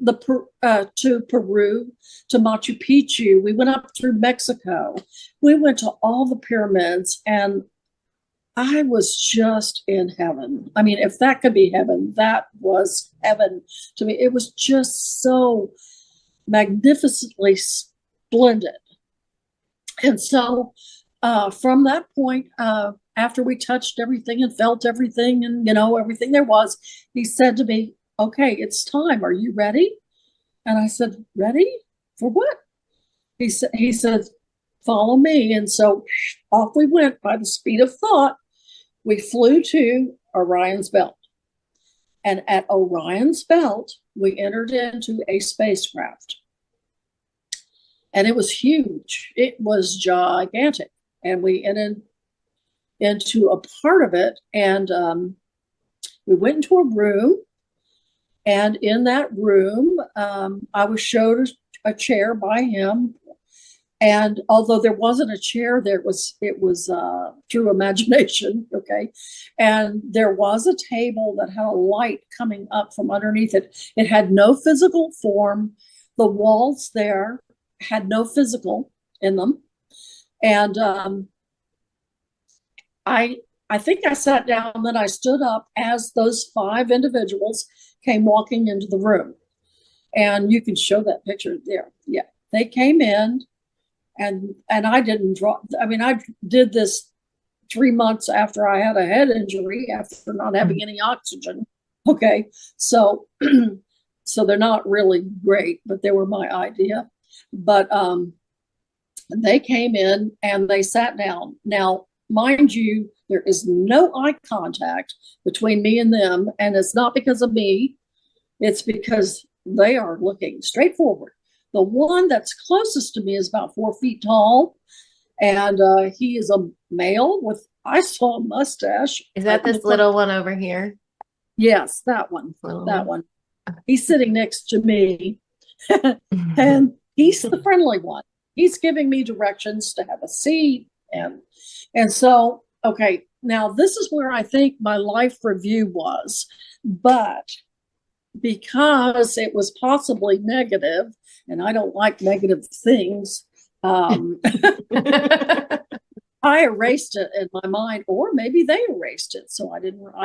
to Peru, to Machu Picchu. We went up through Mexico. We went to all the pyramids, and I was just in heaven. I mean, if that could be heaven, that was heaven to me. It was just so magnificently splendid. And so from that point, after we touched everything and felt everything and, you know, everything there was, he said to me, okay, it's time. Are you ready? And I said, ready for what? He said, follow me. And so off we went by the speed of thought. We flew to Orion's belt. And at Orion's belt, we entered into a spacecraft. And it was huge. It was gigantic. And we entered into a part of it. And we went into a room. And in that room, I was showed a chair by him. And although there wasn't a chair, it was through imagination, okay? And there was a table that had a light coming up from underneath it. It had no physical form. The walls there had no physical in them. And I think I sat down, then I stood up as those 5 individuals came walking into the room. And you can show that picture there. Yeah, they came in. And I didn't draw. I mean, I did this 3 months after I had a head injury, after not having any oxygen. Okay, so so they're not really great, but they were my idea. But they came in and they sat down. Now, mind you, there is no eye contact between me and them, and it's not because of me. It's because they are looking straight forward. The one that's closest to me is about 4 feet tall, and he is a male with, I saw a mustache. Is that this little one over here? Yes, that one. That one. He's sitting next to me, and he's the friendly one. He's giving me directions to have a seat, and so, okay, now this is where I think my life review was, but because it was possibly negative, and I don't like negative things, I erased it in my mind, or maybe they erased it. So I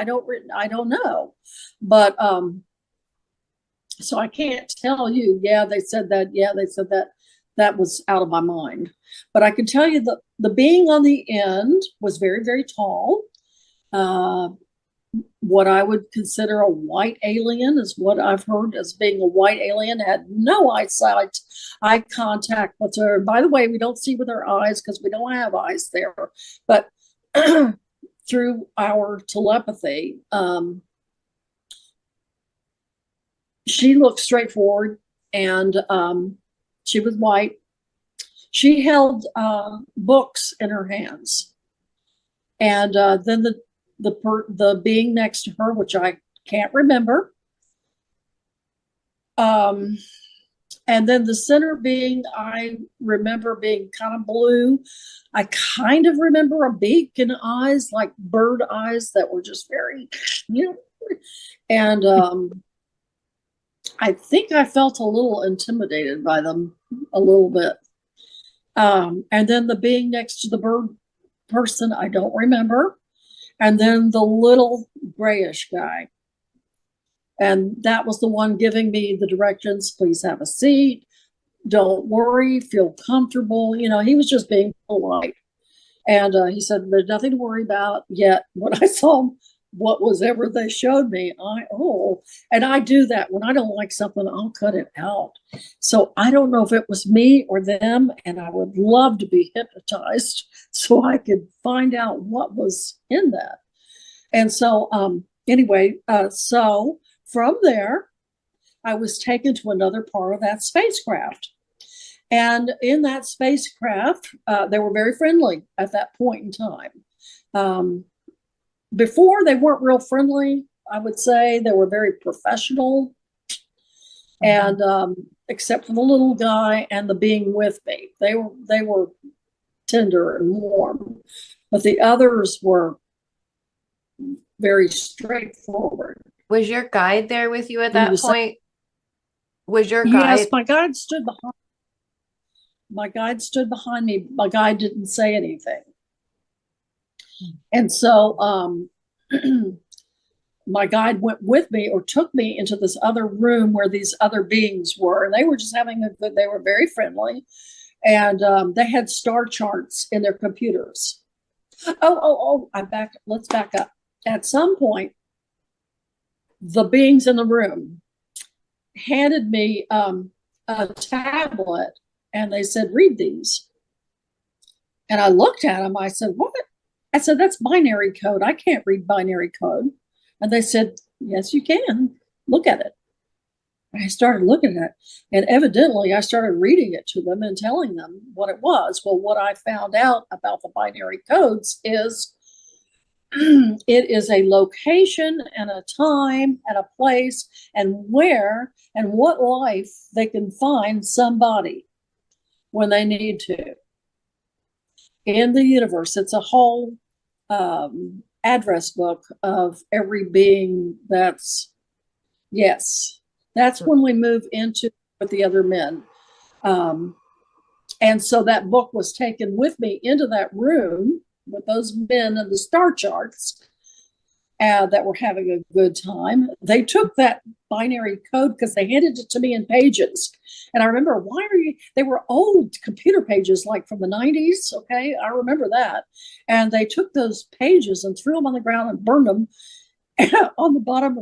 don't know. But so I can't tell you, yeah, they said that, yeah, they said that. That was out of my mind. But I can tell you that the being on the end was very, very tall. What I would consider a white alien is what I've heard as being a white alien, had no eyesight, eye contact whatsoever. By the way, we don't see with our eyes because we don't have eyes there, but through our telepathy, she looked straight forward, and she was white. She held books in her hands, and then the being next to her, which I can't remember. And then the center being, I remember being kind of blue. I kind of remember a beak and eyes, like bird eyes that were just very, you know, and I think I felt a little intimidated by them a little bit. And then the being next to the bird person, I don't remember. And then the little grayish guy. And that was the one giving me the directions. Please have a seat. Don't worry. Feel comfortable. You know, he was just being polite. And he said, there's nothing to worry about yet. When I saw whatever they showed me, and I do that when I don't like something, I'll cut it out. So I don't know if it was me or them, and I would love to be hypnotized so I could find out what was in that. And so anyway, so from there, I was taken to another part of that spacecraft. And in that spacecraft, they were very friendly at that point in time. Before, they weren't real friendly, I would say. They were very professional. And except for the little guy and the being with me, they were tender and warm. But the others were very straightforward. Was your guide there with you at that point? Was your guide? Yes, my guide stood behind. My guide stood behind me. My guide didn't say anything. And so my guide went with me, or took me into this other room where these other beings were. And they were just having they were very friendly. And they had star charts in their computers. Let's back up. At some point, the beings in the room handed me a tablet, and they said, read these. And I looked at them. I said, what? I said, that's binary code. I can't read binary code. And they said, yes, you can. Look at it. I started looking at it. And evidently, I started reading it to them and telling them what it was. Well, what I found out about the binary codes is it is a location and a time and a place and where and what life they can find somebody when they need to. In the universe, it's a whole address book of every being that's when we move into with the other men. And so that book was taken with me into that room with those men and the star charts that were having a good time. They took that binary code because they handed it to me in pages. And I remember, they were old computer pages, like from the 90s. Okay. I remember that. And they took those pages and threw them on the ground and burned them on the bottom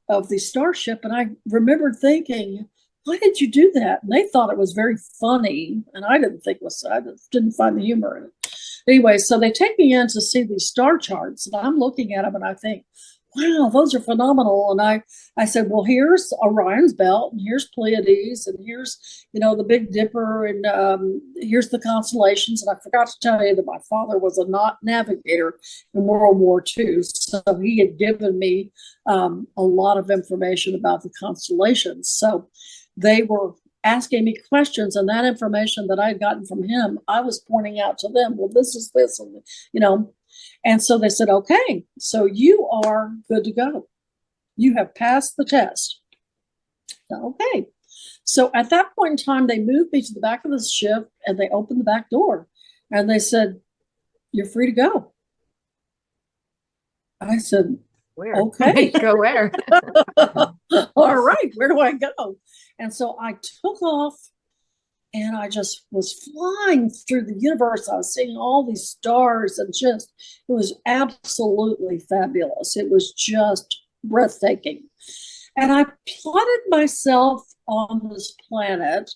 of the starship. And I remembered thinking, why did you do that? And they thought it was very funny. And I didn't think it was, I didn't find the humor in it. Anyway, so they take me in to see these star charts, and I'm looking at them and I think, wow, those are phenomenal. And I said, well, here's Orion's belt, and here's Pleiades, and here's, the Big Dipper, and here's the constellations. And I forgot to tell you that my father was a navigator in World War II. So he had given me a lot of information about the constellations. So they were asking me questions, and that information that I had gotten from him, I was pointing out to them, well, this is this, and and so they said, okay, so you are good to go. You have passed the test. Okay. So at that point in time, they moved me to the back of the ship, and they opened the back door, and they said, you're free to go. I said, where? Okay. Go where? All right, where do I go? And so I took off, and I just was flying through the universe. I was seeing all these stars, and it was absolutely fabulous. It was just breathtaking. And I plotted myself on this planet,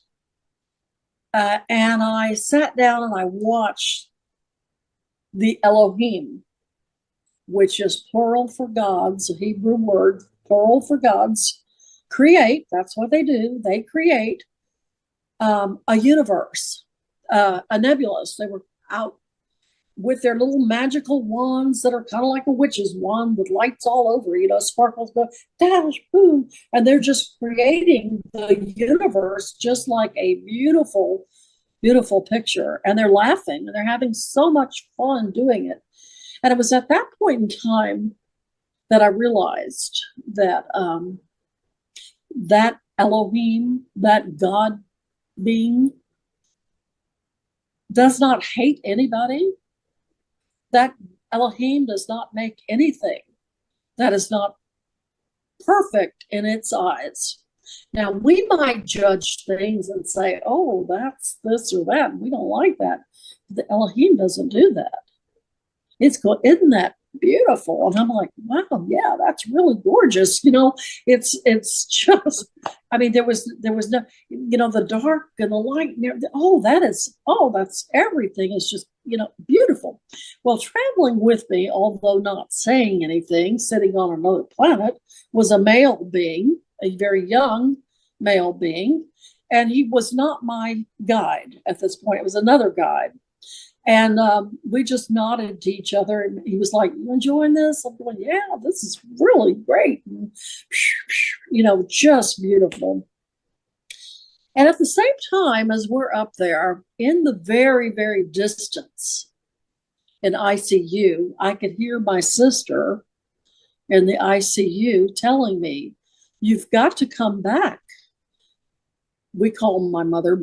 and I sat down and I watched the Elohim, which is plural for gods, a Hebrew word, plural for gods, create. That's what they do. They create a universe, a nebulous. They were out with their little magical wands that are kind of like a witch's wand with lights all over, sparkles go, dash, boom. And they're just creating the universe just like a beautiful, beautiful picture. And they're laughing, and they're having so much fun doing it. And it was at that point in time that I realized that that Elohim, that God being, does not hate anybody. That Elohim does not make anything that is not perfect in its eyes. Now, we might judge things and say, oh, that's this or that, and we don't like that. The Elohim doesn't do that. Isn't that beautiful. And I'm like, wow, yeah, that's really gorgeous. You know, it's just, I mean, there was no, you know, the dark and the light and everything. That's everything is just, you know, beautiful. Well, traveling with me, although not saying anything, sitting on another planet, was a male being, a very young male being. And he was not my guide at this point. It was another guide. And we just nodded to each other. And he was like, you enjoying this? I'm going, yeah, this is really great. And, you know, just beautiful. And at the same time, as we're up there in the very, very distance in ICU, I could hear my sister in the ICU telling me, you've got to come back. We call my mother.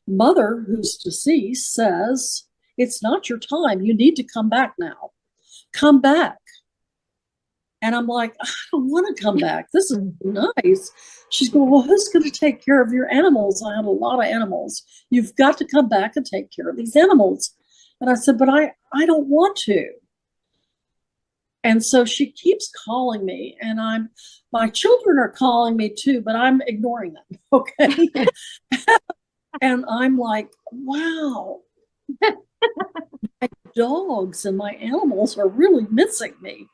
Mother, who's deceased, says, it's not your time. You need to come back now. Come back. And I'm like, I don't want to come back. This is nice. She's going, well, who's going to take care of your animals? I have a lot of animals. You've got to come back and take care of these animals. And I said, but I don't want to. And so she keeps calling me, and my children are calling me too, but I'm ignoring them. Okay. And I'm like, wow, my dogs and my animals are really missing me.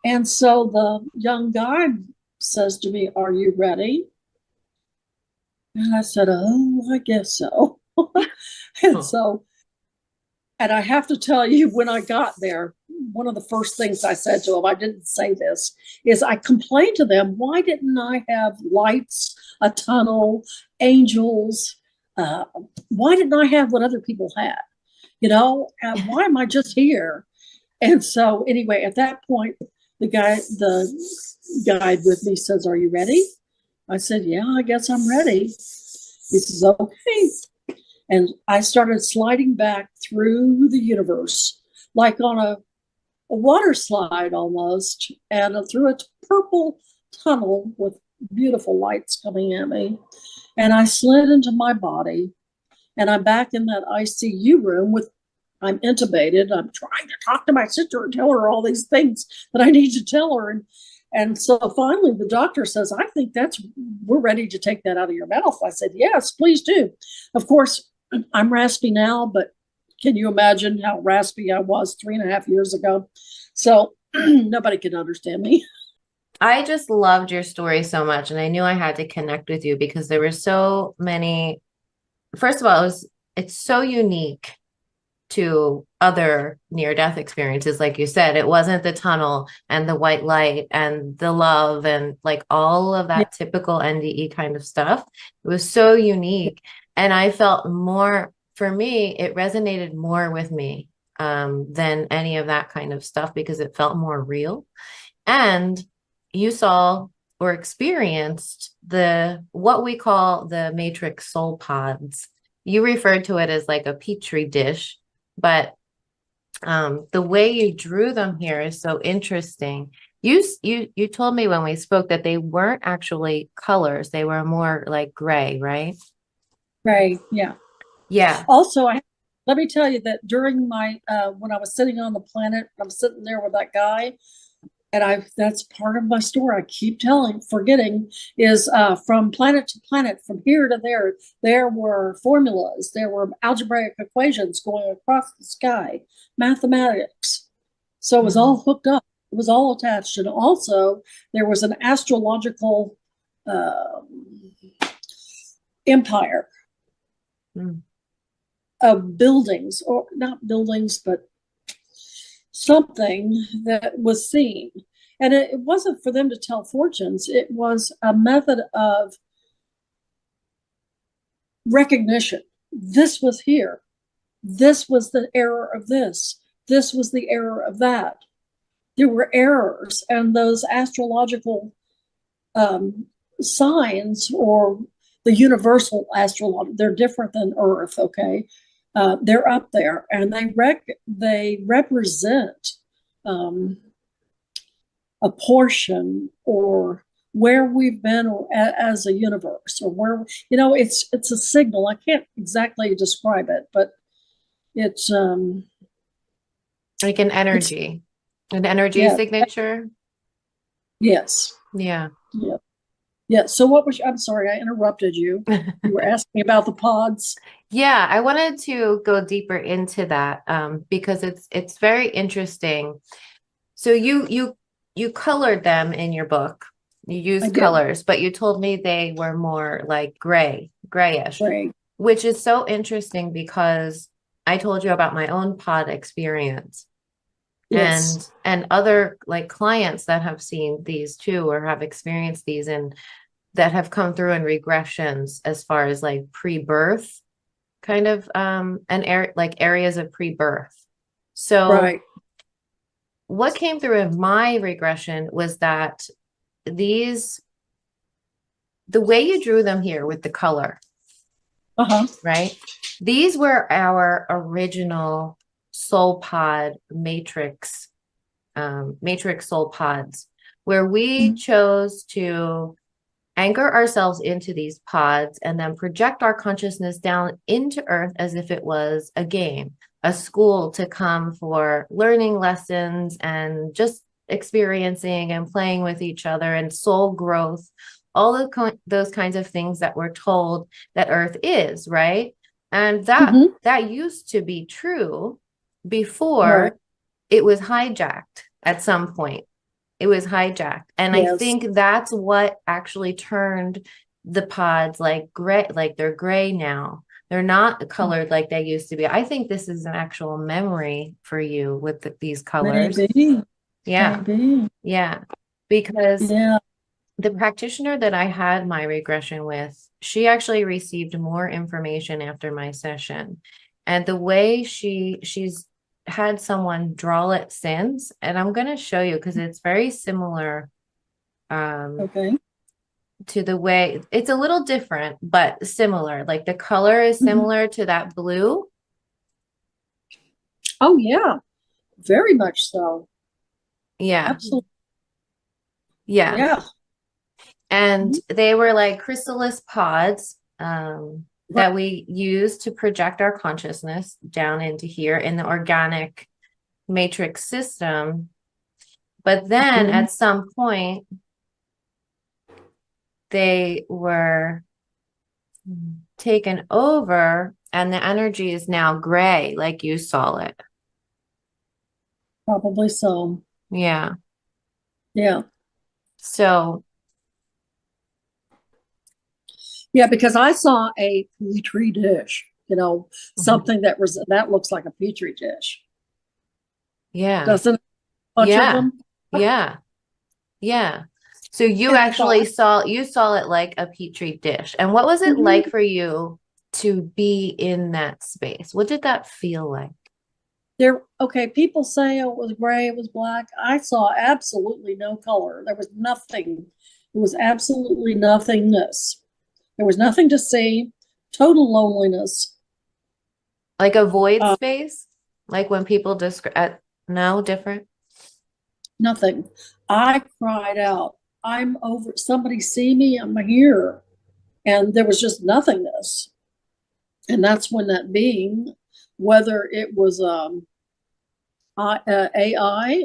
And so the young guy says to me, are you ready? And I said, oh, I guess so. And I have to tell you, when I got there, one of the first things I said to them, I didn't say this, is I complained to them, why didn't I have lights, a tunnel, angels? Why didn't I have what other people had? You know, why am I just here? And so anyway, at that point, the guide with me says, are you ready? I said, yeah, I guess I'm ready. He says, okay. And I started sliding back through the universe, like on a water slide almost, and through a purple tunnel with beautiful lights coming at me. And I slid into my body, and I'm back in that ICU room I'm intubated. I'm trying to talk to my sister and tell her all these things that I need to tell her. And so finally the doctor says, I think we're ready to take that out of your mouth. I said, yes, please do. Of course, I'm raspy now, but can you imagine how raspy I was 3.5 years ago? So nobody can understand me. I just loved your story so much. And I knew I had to connect with you because there were so many. First of all, it's so unique to other near-death experiences. Like you said, it wasn't the tunnel and the white light and the love and like all of that typical NDE kind of stuff. It was so unique. And I felt more, for me, it resonated more with me than any of that kind of stuff because it felt more real. And you saw or experienced what we call the matrix soul pods. You referred to it as like a petri dish, but the way you drew them here is so interesting. You told me when we spoke that they weren't actually colors; they were more like gray, right? Right. Yeah. Yeah. Also, let me tell you that during my when I was sitting on the planet, I'm sitting there with that guy. And that's part of my story. I keep forgetting is from planet to planet, from here to there were formulas, there were algebraic equations going across the sky, mathematics. So it was all hooked up. It was all attached. And also there was an astrological empire of buildings, or not buildings, but something that was seen. And it wasn't for them to tell fortunes. It was a method of recognition. This was here. This was the error of this. This was the error of that. There were errors, and those astrological signs, or the universal astrology, they're different than Earth, okay? They're up there, and they represent a portion, or where we've been as a universe, or where, you know, it's a signal. I can't exactly describe it, but it's like an energy. An energy Yeah. signature. Yes. Yeah. Yeah. Yeah. So what was, I'm sorry, I interrupted you. You were asking about the pods. Yeah, I wanted to go deeper into that because it's very interesting. So you colored them in your book. You I used did. colors, but you told me they were more like grayish, Right. which is so interesting because I told you about my own pod experience. Yes. And other like clients that have seen these too or have experienced these and that have come through in regressions as far as like pre-birth kind of like areas of pre-birth. So Right. what came through in my regression was that these the way you drew them here with the color, Uh-huh. right? These were our original soul pod matrix soul pods, where we chose to anchor ourselves into these pods and then project our consciousness down into earth as if it was a game, a school to come for learning lessons and just experiencing and playing with each other and soul growth, all of those kinds of things that we're told that earth is, right? And that used to be true before Right. it was hijacked at some point. It was hijacked. And I Yes. think that's what actually turned the pods like gray, like they're gray now. They're not colored like they used to be. I think this is an actual memory for you with these colors. Maybe. Yeah. Maybe. Yeah. Because Yeah. the practitioner that I had my regression with, she actually received more information after my session. And the way she's had someone draw it since, and I'm going to show you because it's very similar Okay. to the way it's a little different, but similar. Like the color is similar to that blue. Oh yeah. Very much so. Yeah. Absolutely. Yeah. Yeah. And they were like chrysalis pods Right. that we use to project our consciousness down into here in the organic matrix system. But then at some point, they were taken over and the energy is now gray, like you saw it. Probably so. Yeah. Yeah. So, Yeah, because I saw a petri dish, something that looks like a petri dish. yeah. Doesn't it? A bunch of Yeah. them. Yeah. Yeah. So you And I actually thought, saw it like a petri dish. And what was it like for you to be in that space? What did that feel like? okay, people say it was gray, it was black. I saw absolutely no color. There was nothing. It was absolutely nothingness. There was nothing to see. Total loneliness. Like a void space? Like when people describe, no, different? Nothing. I cried out, I'm over, somebody see me, I'm here. And there was just nothingness. And that's when that being, whether it was AI,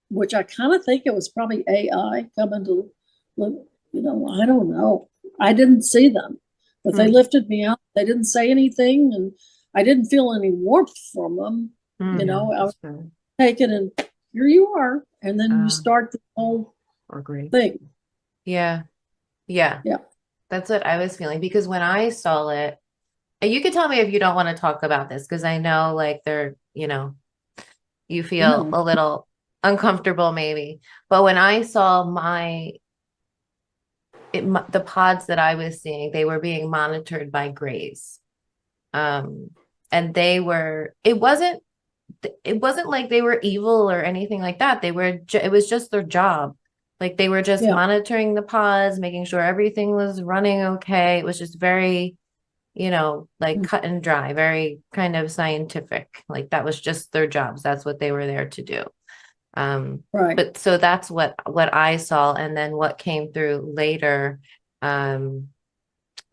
which I kind of think it was probably AI coming to, I don't know. I didn't see them, but they lifted me up. They didn't say anything, and I didn't feel any warmth from them. I was taken, and here you are. And then you start the whole thing. Yeah. Yeah. Yeah. That's what I was feeling because when I saw it, and you could tell me if you don't want to talk about this because I know like you feel a little uncomfortable maybe. But when I saw the pods that I was seeing, they were being monitored by Grays. And it wasn't like they were evil or anything like that. It was just their job. Like they were just monitoring the pods, making sure everything was running okay. It was just very, like cut and dry, very kind of scientific. Like that was just their jobs. That's what they were there to do. Right. But so that's what I saw. And then what came through later,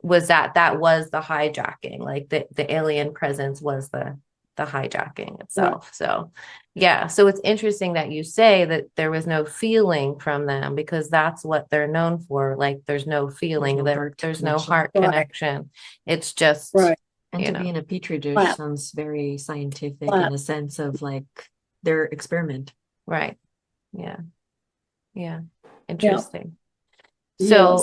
was that was the hijacking, like the alien presence was the the hijacking itself. So yeah, so it's interesting that you say that there was no feeling from them, because that's what they're known for. Like there's no feeling, there's no heart connection. It's just and to be in a petri dish sounds very scientific in a sense of like their experiment. Right. Yeah. Interesting. So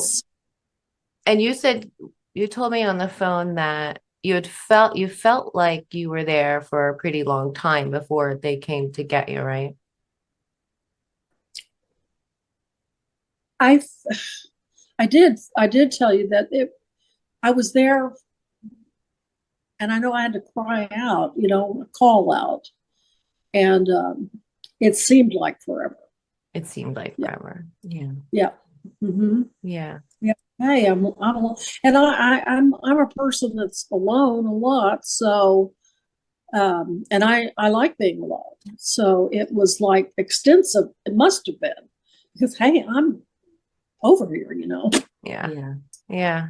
and you said, you told me on the phone that you felt like you were there for a pretty long time before they came to get you, right? I did tell you that I was there, and I know I had to cry out, call out, and it seemed like forever. It seemed like forever. Yeah. Yeah. Hey, I'm alone. And I'm a person that's alone a lot. So, and I like being alone. So it was like extensive. It must have been, because, hey, I'm over here, Yeah,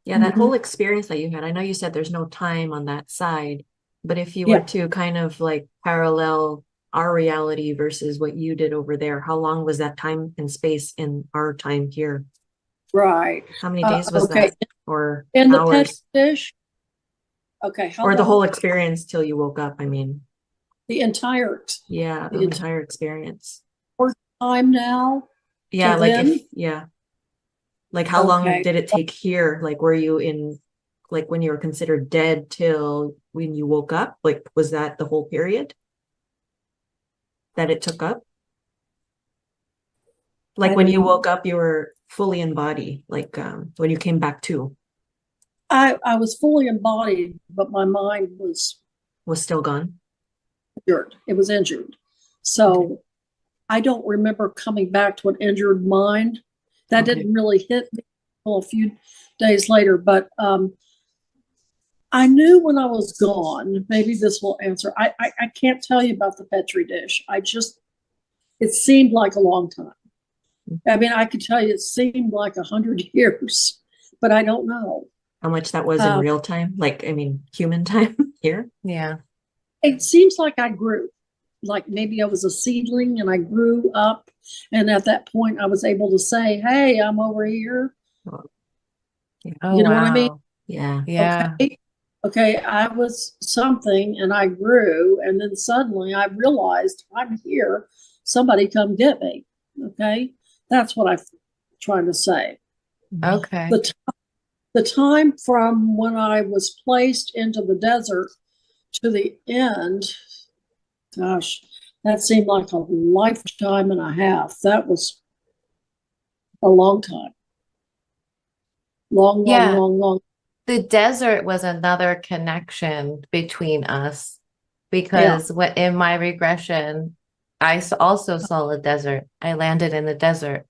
that whole experience that you had, I know you said there's no time on that side, but if you were to kind of like parallel our reality versus what you did over there, how long was that time and space in our time here? Right. How many days was that? Or in hours? The petri dish? Okay. Or the whole experience till you woke up, I mean. The entire experience. Or time now? Yeah, like like how long did it take here? Like were you in, like when you were considered dead till when you woke up? Like was that the whole period that it took up? Like when you woke up, you were fully in body, like when you came back to. I was fully embodied, but my mind was still gone. Injured. It was injured. So I don't remember coming back to an injured mind. That didn't really hit me until a few days later. But I knew when I was gone, maybe this will answer. I can't tell you about the petri dish. It seemed like a long time. I mean, I could tell you it seemed like 100 years, but I don't know how much that was in real time. Like, I mean, human time here. Yeah. It seems like I grew, like maybe I was a seedling and I grew up. And at that point I was able to say, hey, I'm over here. Oh, you know what I mean? Yeah. Yeah. Okay. I was something and I grew. And then suddenly I realized I'm here. Somebody come get me. Okay. That's what I'm trying to say. Okay. The time from when I was placed into the desert to the end, gosh, that seemed like a lifetime and a half. That was a long time. Long. The desert was another connection between us, because in my regression, I also saw a desert. I landed in the desert,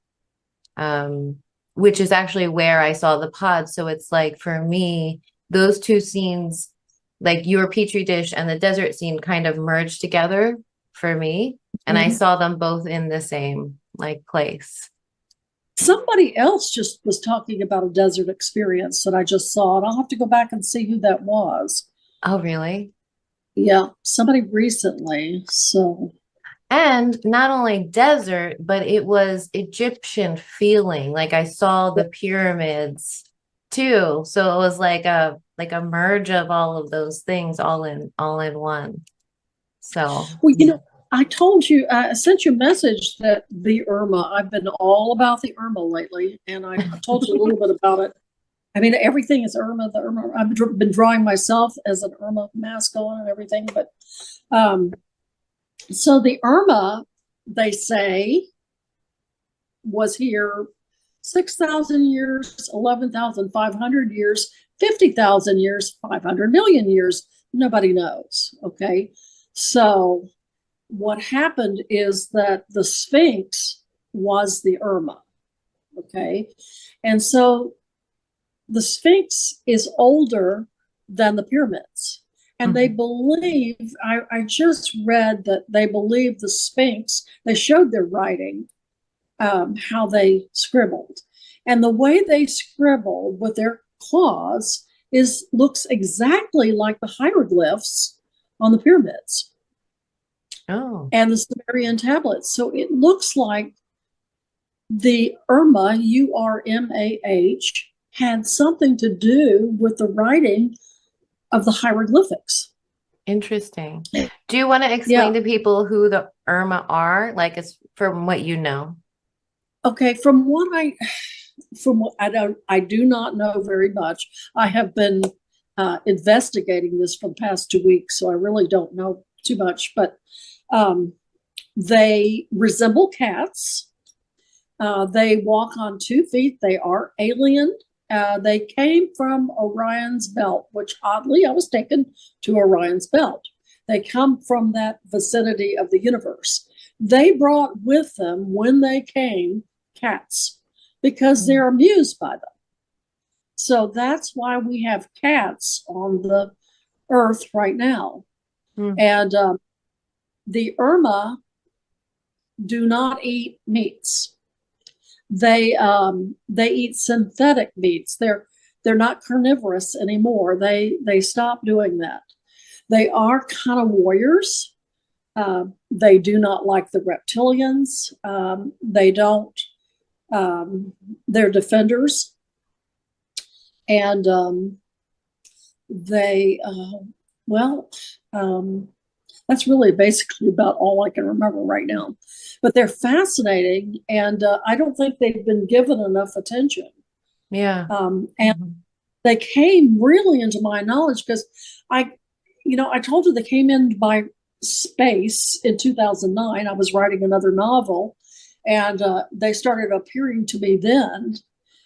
which is actually where I saw the pod. So it's like, for me, those two scenes, like your petri dish and the desert scene, kind of merged together for me. And I saw them both in the same like place. Somebody else just was talking about a desert experience that I just saw, and I'll have to go back and see who that was. Oh, really? Yeah, somebody recently. So, and not only desert, but it was Egyptian feeling. Like I saw the pyramids too. So it was like a merge of all of those things all in one. So, well, I told you, I sent you a message that the Irma, I've been all about the Irma lately, and I told you a little bit about it. I mean, everything is Irma, the Irma. I've been drawing myself as an Irma mask on and everything. But so the Irma, they say, was here 6,000 years, 11,500 years, 50,000 years, 500 million years. Nobody knows. Okay. So what happened is that the Sphinx was the Irma. Okay. And so the Sphinx is older than the pyramids. And they believe, I just read that they believe the Sphinx, they showed their writing, how they scribbled. And the way they scribbled with their claws looks exactly like the hieroglyphs on the pyramids. Oh, And the Sumerian tablets. So it looks like the Urma, URMAH, had something to do with the writing of the hieroglyphics. interesting. Do you want to explain to people who the Irma are? Like, it's from what you know. Okay, from what I do not know very much. I have been investigating this for the past 2 weeks, so I really don't know too much. But they resemble cats. They walk on 2 feet. They are alien. They came from Orion's belt, which oddly I was taken to Orion's belt. They come from that vicinity of the universe. They brought with them, when they came, cats, because they're amused by them. So that's why we have cats on the earth right now. And the Irma do not eat meats. They eat synthetic meats. They're not carnivorous anymore. They stopped doing that. They are kind of warriors. They do not like the reptilians. They don't. They're defenders, and that's really basically about all I can remember right now. But they're fascinating, and I don't think they've been given enough attention. Yeah. And they came really into my knowledge because I told you they came into my space in 2009. I was writing another novel, and they started appearing to me then.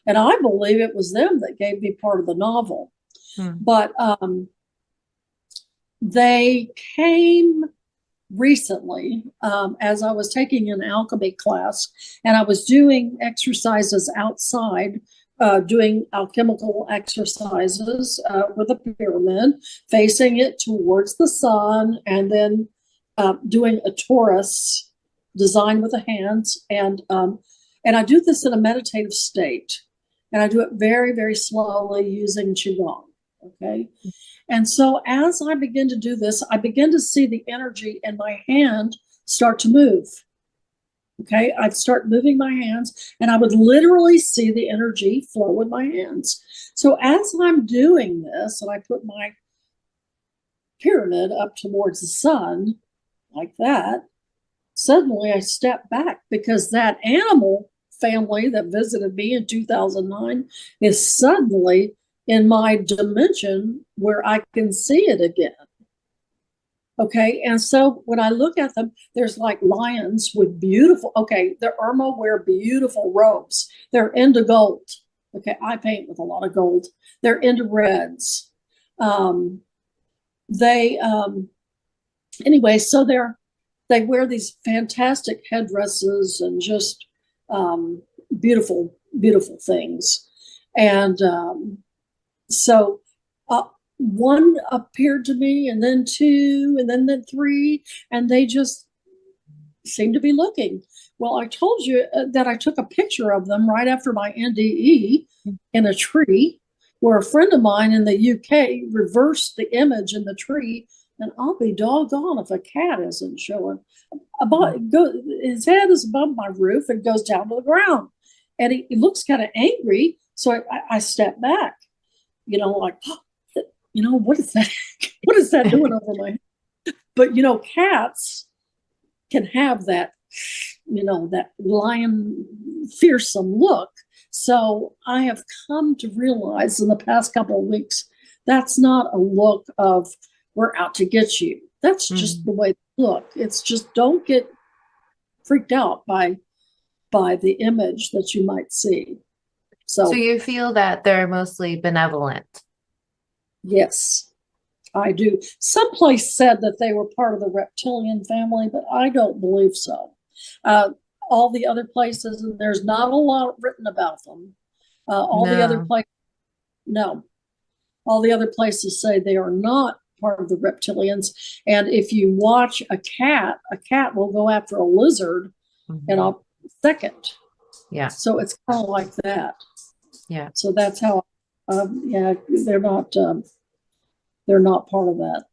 And I believe it was them that gave me part of the novel. But they came recently as I was taking an alchemy class, and I was doing exercises outside, doing alchemical exercises with a pyramid, facing it towards the sun, and then doing a torus design with the hands. And I do this in a meditative state, and I do it very, very slowly using Qigong. Okay. And so as I begin to do this, I begin to see the energy in my hand start to move. Okay. I'd start moving my hands, and I would literally see the energy flow with my hands. So as I'm doing this, and I put my pyramid up towards the sun like that, suddenly I step back, because that animal family that visited me in 2009 is suddenly in my dimension where I can see it again. Okay, and so when I look at them, there's like lions with beautiful, the Irma wear beautiful robes. They're into gold. Okay, I paint with a lot of gold. They're into reds. Anyway, so they wear these fantastic headdresses and just beautiful, beautiful things. And so one appeared to me, and then two, and then three, and they just seemed to be looking. Well, I told you that I took a picture of them right after my NDE in a tree, where a friend of mine in the UK reversed the image in the tree, and I'll be doggone if a cat isn't showing. His head is above my roof and goes down to the ground, and he looks kind of angry. So I step back, like, what is that? What is that doing over my head? But cats can have that, that lion fearsome look. So I have come to realize in the past couple of weeks, that's not a look of we're out to get you. That's just the way they look. It's just, don't get freaked out by the image that you might see. So you feel that they're mostly benevolent? Yes, I do. Someplace said that they were part of the reptilian family, but I don't believe so. All the other places, and there's not a lot written about them. All the other places say they are not part of the reptilians. And if you watch a cat will go after a lizard in a second. Yeah. So it's kind of like that. Yeah. So that's how. They're not part of that.